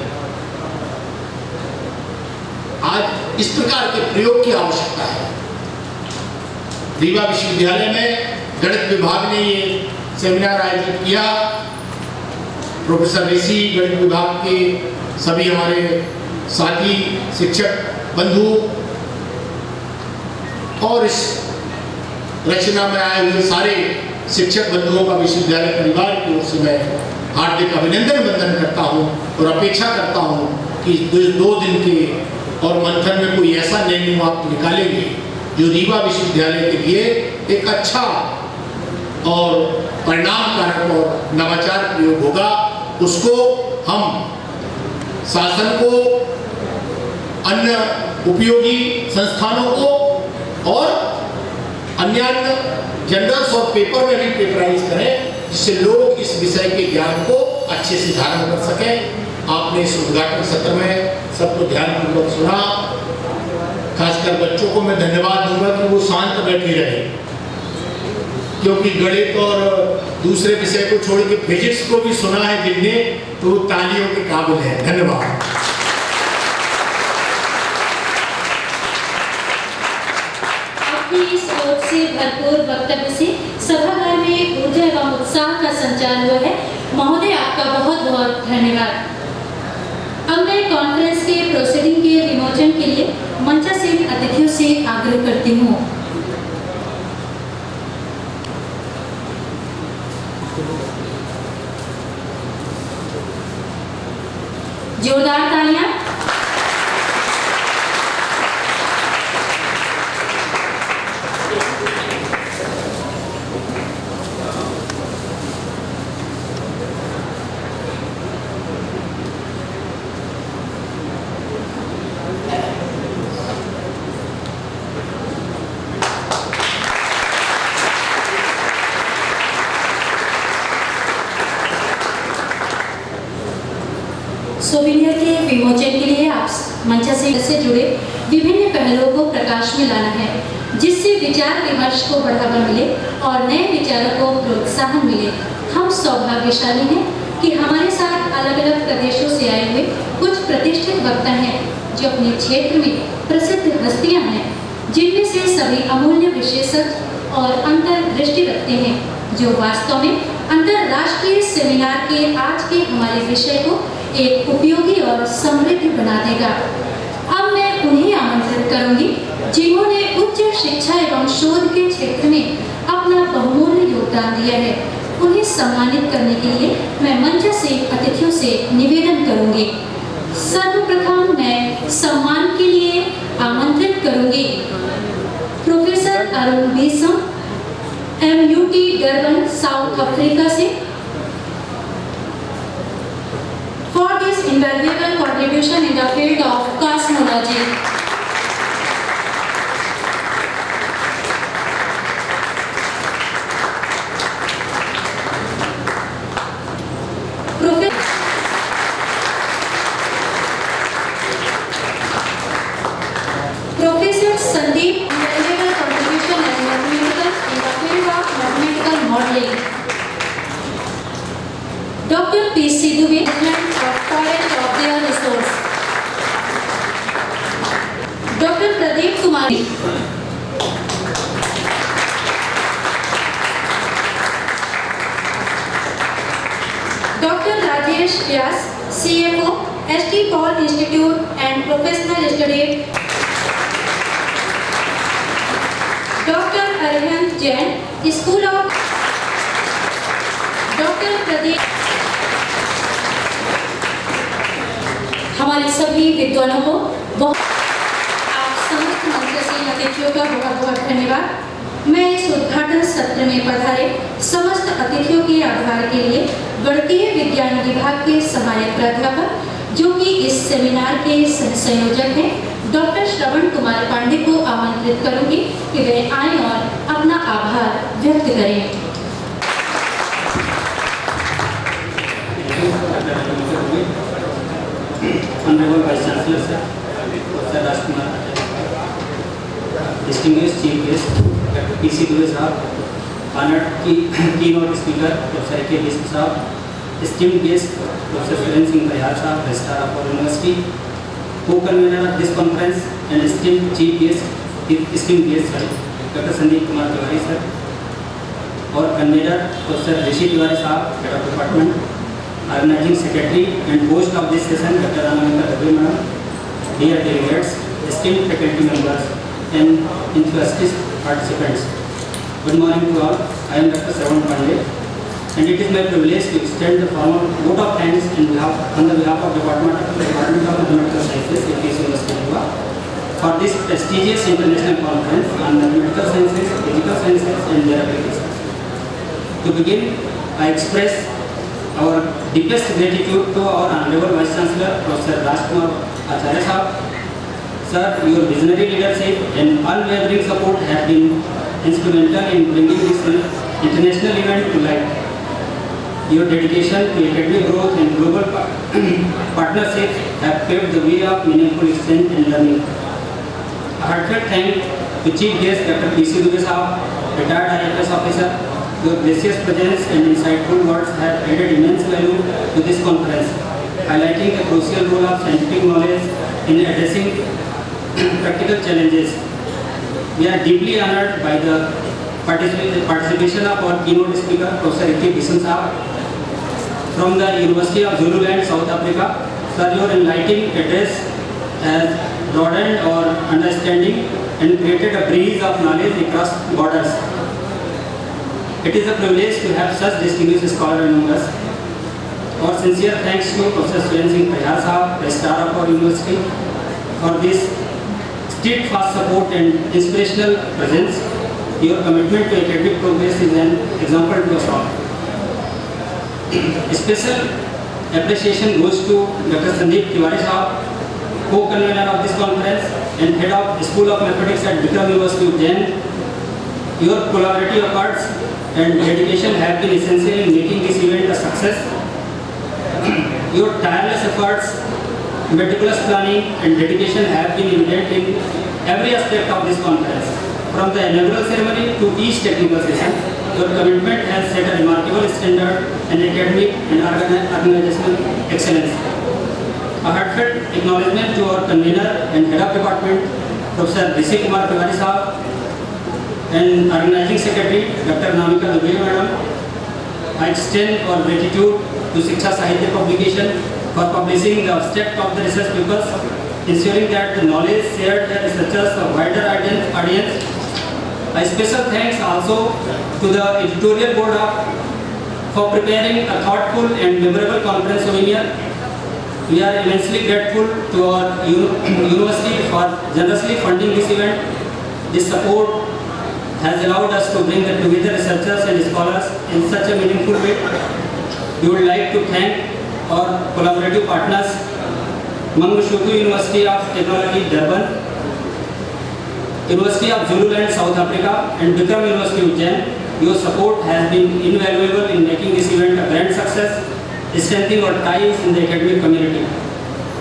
आज इस प्रकार के प्रयोग की आवश्यकता है। रीवा विश्वविद्यालय में गणित विभाग ने ये सेमिनार आयोजित किया। प्रोफेसर ऋषि, गणित विभाग के सभी हमारे साथी शिक्षक बंधु और इस रचना में आए हुए सारे शिक्षक बंधुओं का विश्वविद्यालय परिवार की ओर से मैं हार्दिक अभिनंदन वंदन करता हूँ और अपेक्षा करता हूँ कि 2 दिन के और मंथन में कोई ऐसा निर्णय आप निकालेंगे जो रीवा विश्वविद्यालय के लिए एक अच्छा और परिणामकारक और नवाचार प्रयोग होगा। उसको हम शासन को, अन्य उपयोगी संस्थानों को और अन्य जर्नल्स और पेपर में भी पेपराइज करें, जिससे लोग इस विषय के ज्ञान को अच्छे से धारण कर सकें। आपने इस उद्घाटन सत्र में सबको ध्यानपूर्वक सुना। खासकर बच्चों को मैं धन्यवाद दूंगा कि वो शांत बैठे रहे, क्योंकि गणित और दूसरे विषय को छोड़ के फिजिक्स को भी सुना है जिनने, तो वो तालियों के काबिल है। धन्यवाद। अपनी स्रोत से भरपूर वक्तव्य से सभागार में ऊर्जा एवं उत्साह का संचार हुआ है। महोदय, आपका बहुत बहुत धन्यवाद। अब मैं कॉन्फ्रेंस के प्रोसीडिंग के विमोचन के लिए मंचासीन अतिथियों से आग्रह करती हूँ। जोरदार तालियां। सोविनियर के विमोचन के लिए आप मंचासीन से जुड़े विभिन्न पहलुओं को प्रकाश में लाना है, जिससे विचार विमर्श को बढ़ावा मिले और नए विचारों को प्रोत्साहन मिले। हम सौभाग्यशाली हैं कि हमारे साथ अलग अलग प्रदेशों से आए हुए कुछ प्रतिष्ठित वक्ता हैं जो अपने क्षेत्र में प्रसिद्ध हस्तियां हैं, जिनमें से सभी अमूल्य विशेषज्ञ और अंतर्दृष्टि रखते हैं, जो वास्तव में अंतर्राष्ट्रीय सेमिनार के आज के हमारे विषय को एक उपयोगी और समृद्ध बना देगा। अब मैं उन्हें आमंत्रित करूंगी जिन्होंने उच्च शिक्षा एवं शोध के क्षेत्र में अपना बहुमूल्य योगदान दिया है। उन्हें सम्मानित करने के लिए मैं मंचासीन अतिथियों से निवेदन करूंगी। सर्वप्रथम मैं सम्मान के लिए आमंत्रित करूंगी प्रोफेसर अरुण बीसम, MUT डरबन, साउथ अफ्रीका से, for this invaluable contribution in the field of cosmology. Professor Sandeep, invaluable contribution as mathematical in the field of mathematical modeling. Dr. P.C. Dubey, of College of their resource. Dr. Pradeep Kumari. Dr. Rajesh Vyas, CFO, ST Paul Institute and Professional Studies. Dr. Arvind Jain, School of Dr. Pradeep. हमारे सभी विद्वानों को बहुत, आप समस्त मंचासीन अतिथियों का बहुत बहुत धन्यवाद। मैं इस उद्घाटन सत्र में पधारे समस्त अतिथियों के आभार के लिए गणितीय विज्ञान विभाग के सहायक प्राध्यापक, जो कि इस सेमिनार के सह संयोजक हैं, डॉक्टर श्रवण कुमार पांडे को आमंत्रित करूंगी कि वे आएं और अपना आभार व्यक्त करें। Honorable Vice Chancellor Sir, Sir Rajkumar, distinguished Chief Guest, Dr. P.C. Dubey Sahab, honored keynote speaker, Professor A.K. Bisp Sahab, esteemed guest, Professor Suren Singh Parihar Sahab, Registrar of our University, co-convener of this conference, and esteemed Chief Guest, Dr. Sandeep Kumar Tiwari Sir, और convener Professor Rishi Tiwari Sahab, Head of Department, Organizing Secretary and host of this session, Dr. Ramananda Dubey Madam, dear delegates, esteemed faculty members, and enthusiastic participants. Good morning to all. I am Dr. Shravan Pandey, and it is my privilege to extend the formal vote of thanks on the behalf of Department of Mathematical Sciences, APS University, Goa, for this prestigious international conference on mathematical sciences, physical sciences, and their applications. To begin, I express our deepest gratitude to our Honorable Vice Chancellor, Professor Rajkumar Acharya Sahab. Sir, your visionary leadership and unwavering support have been instrumental in bringing this international event to life. Your dedication to academic growth and global partnerships have paved the way of meaningful exchange and learning. A heartfelt thanks to Chief Guest Dr. P.C. Dubey Sahab, retired IFS officer. Your gracious presence and insightful words have added immense value to this conference, highlighting the crucial role of scientific knowledge in addressing practical challenges. We are deeply honored by the participation of our keynote speaker, Professor A.K. Bishan Saab from the University of Zululand, South Africa. Sir, your enlightening address has broadened our understanding and created a breeze of knowledge across borders. It is a privilege to have such distinguished scholars among us. Our sincere thanks to Professor Suren Singh Parihar Saab, Registrar of our university, for this steadfast support and inspirational presence. Your commitment to academic progress is an example to us all. Special appreciation goes to Dr. Sandeep Tiwari Saab, co-convener of this conference and head of School of Mathematics at Bikram University, Ujjain. Your collaborative efforts and dedication have been essential in making this event a success. Your tireless efforts, meticulous planning and dedication have been evident in every aspect of this conference. From the inaugural ceremony to each technical session, your commitment has set a remarkable standard in academic and organizational excellence. A heartfelt acknowledgement to our convener and head of department, Professor Rishi Kumar Tiwari Saab, and organizing secretary, Dr. Namika Dubey Madam. I extend our gratitude to Shiksha Sahitya Publication for publishing the abstract of the research papers, ensuring that the knowledge shared by researchers a wider audience. A special thanks also to the editorial board for preparing a thoughtful and memorable conference souvenir. We are immensely grateful to our university for generously funding this event. This support has allowed us to bring together researchers and scholars in such a meaningful way. We would like to thank our collaborative partners, Mangosuthu University of Technology, Durban, University of Zululand, South Africa, and Bikram University, Ujjain. Your support has been invaluable in making this event a grand success, strengthening our ties in the academic community.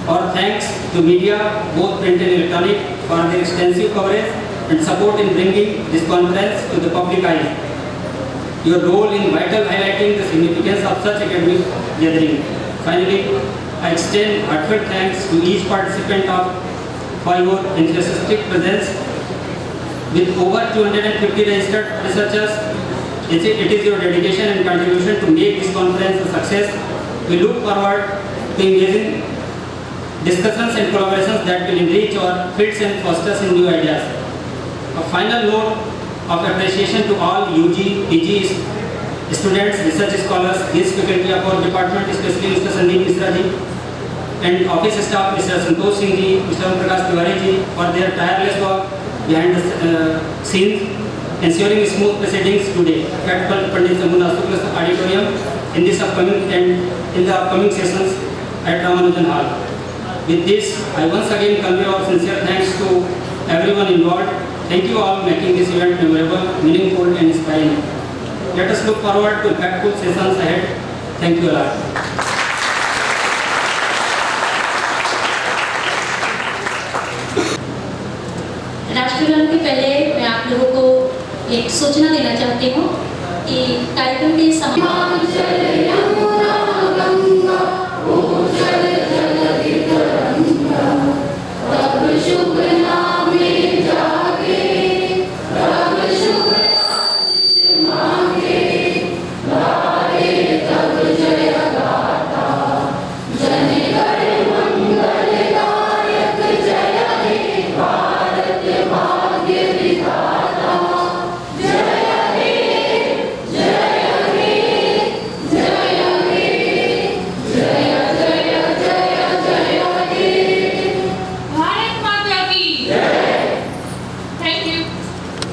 Our thanks to media, both print and electronic, for their extensive coverage and support in bringing this conference to the public eye. Your role in vital highlighting the significance of such academic gathering. Finally, I extend heartfelt thanks to each participant for your enthusiastic presence. With over 250 registered researchers, it is your dedication and contribution to make this conference a success. We look forward to engaging discussions and collaborations that will enrich our fields and foster in new ideas. A final note of appreciation to all UG, PG students, research scholars, guest faculty of our department, especially Mr. Sandeep Misra ji, and office staff, Mr. Santosh Singh ji, Mr. Om Prakash Tiwari ji, for their tireless work behind the scenes, ensuring smooth proceedings today at Pandit Shambhunath Shukla Auditorium in this upcoming and in the upcoming sessions at Ramanujan Hall. With this, I once again convey our sincere thanks to everyone involved. Thank you all for making this event memorable, meaningful and inspiring. Let us look forward to impactful sessions ahead. Thank you a lot. राष्ट्रगान के पहले मैं आप लोगों को एक सूचना देना चाहती हूँ कि कार्यक्रम के समय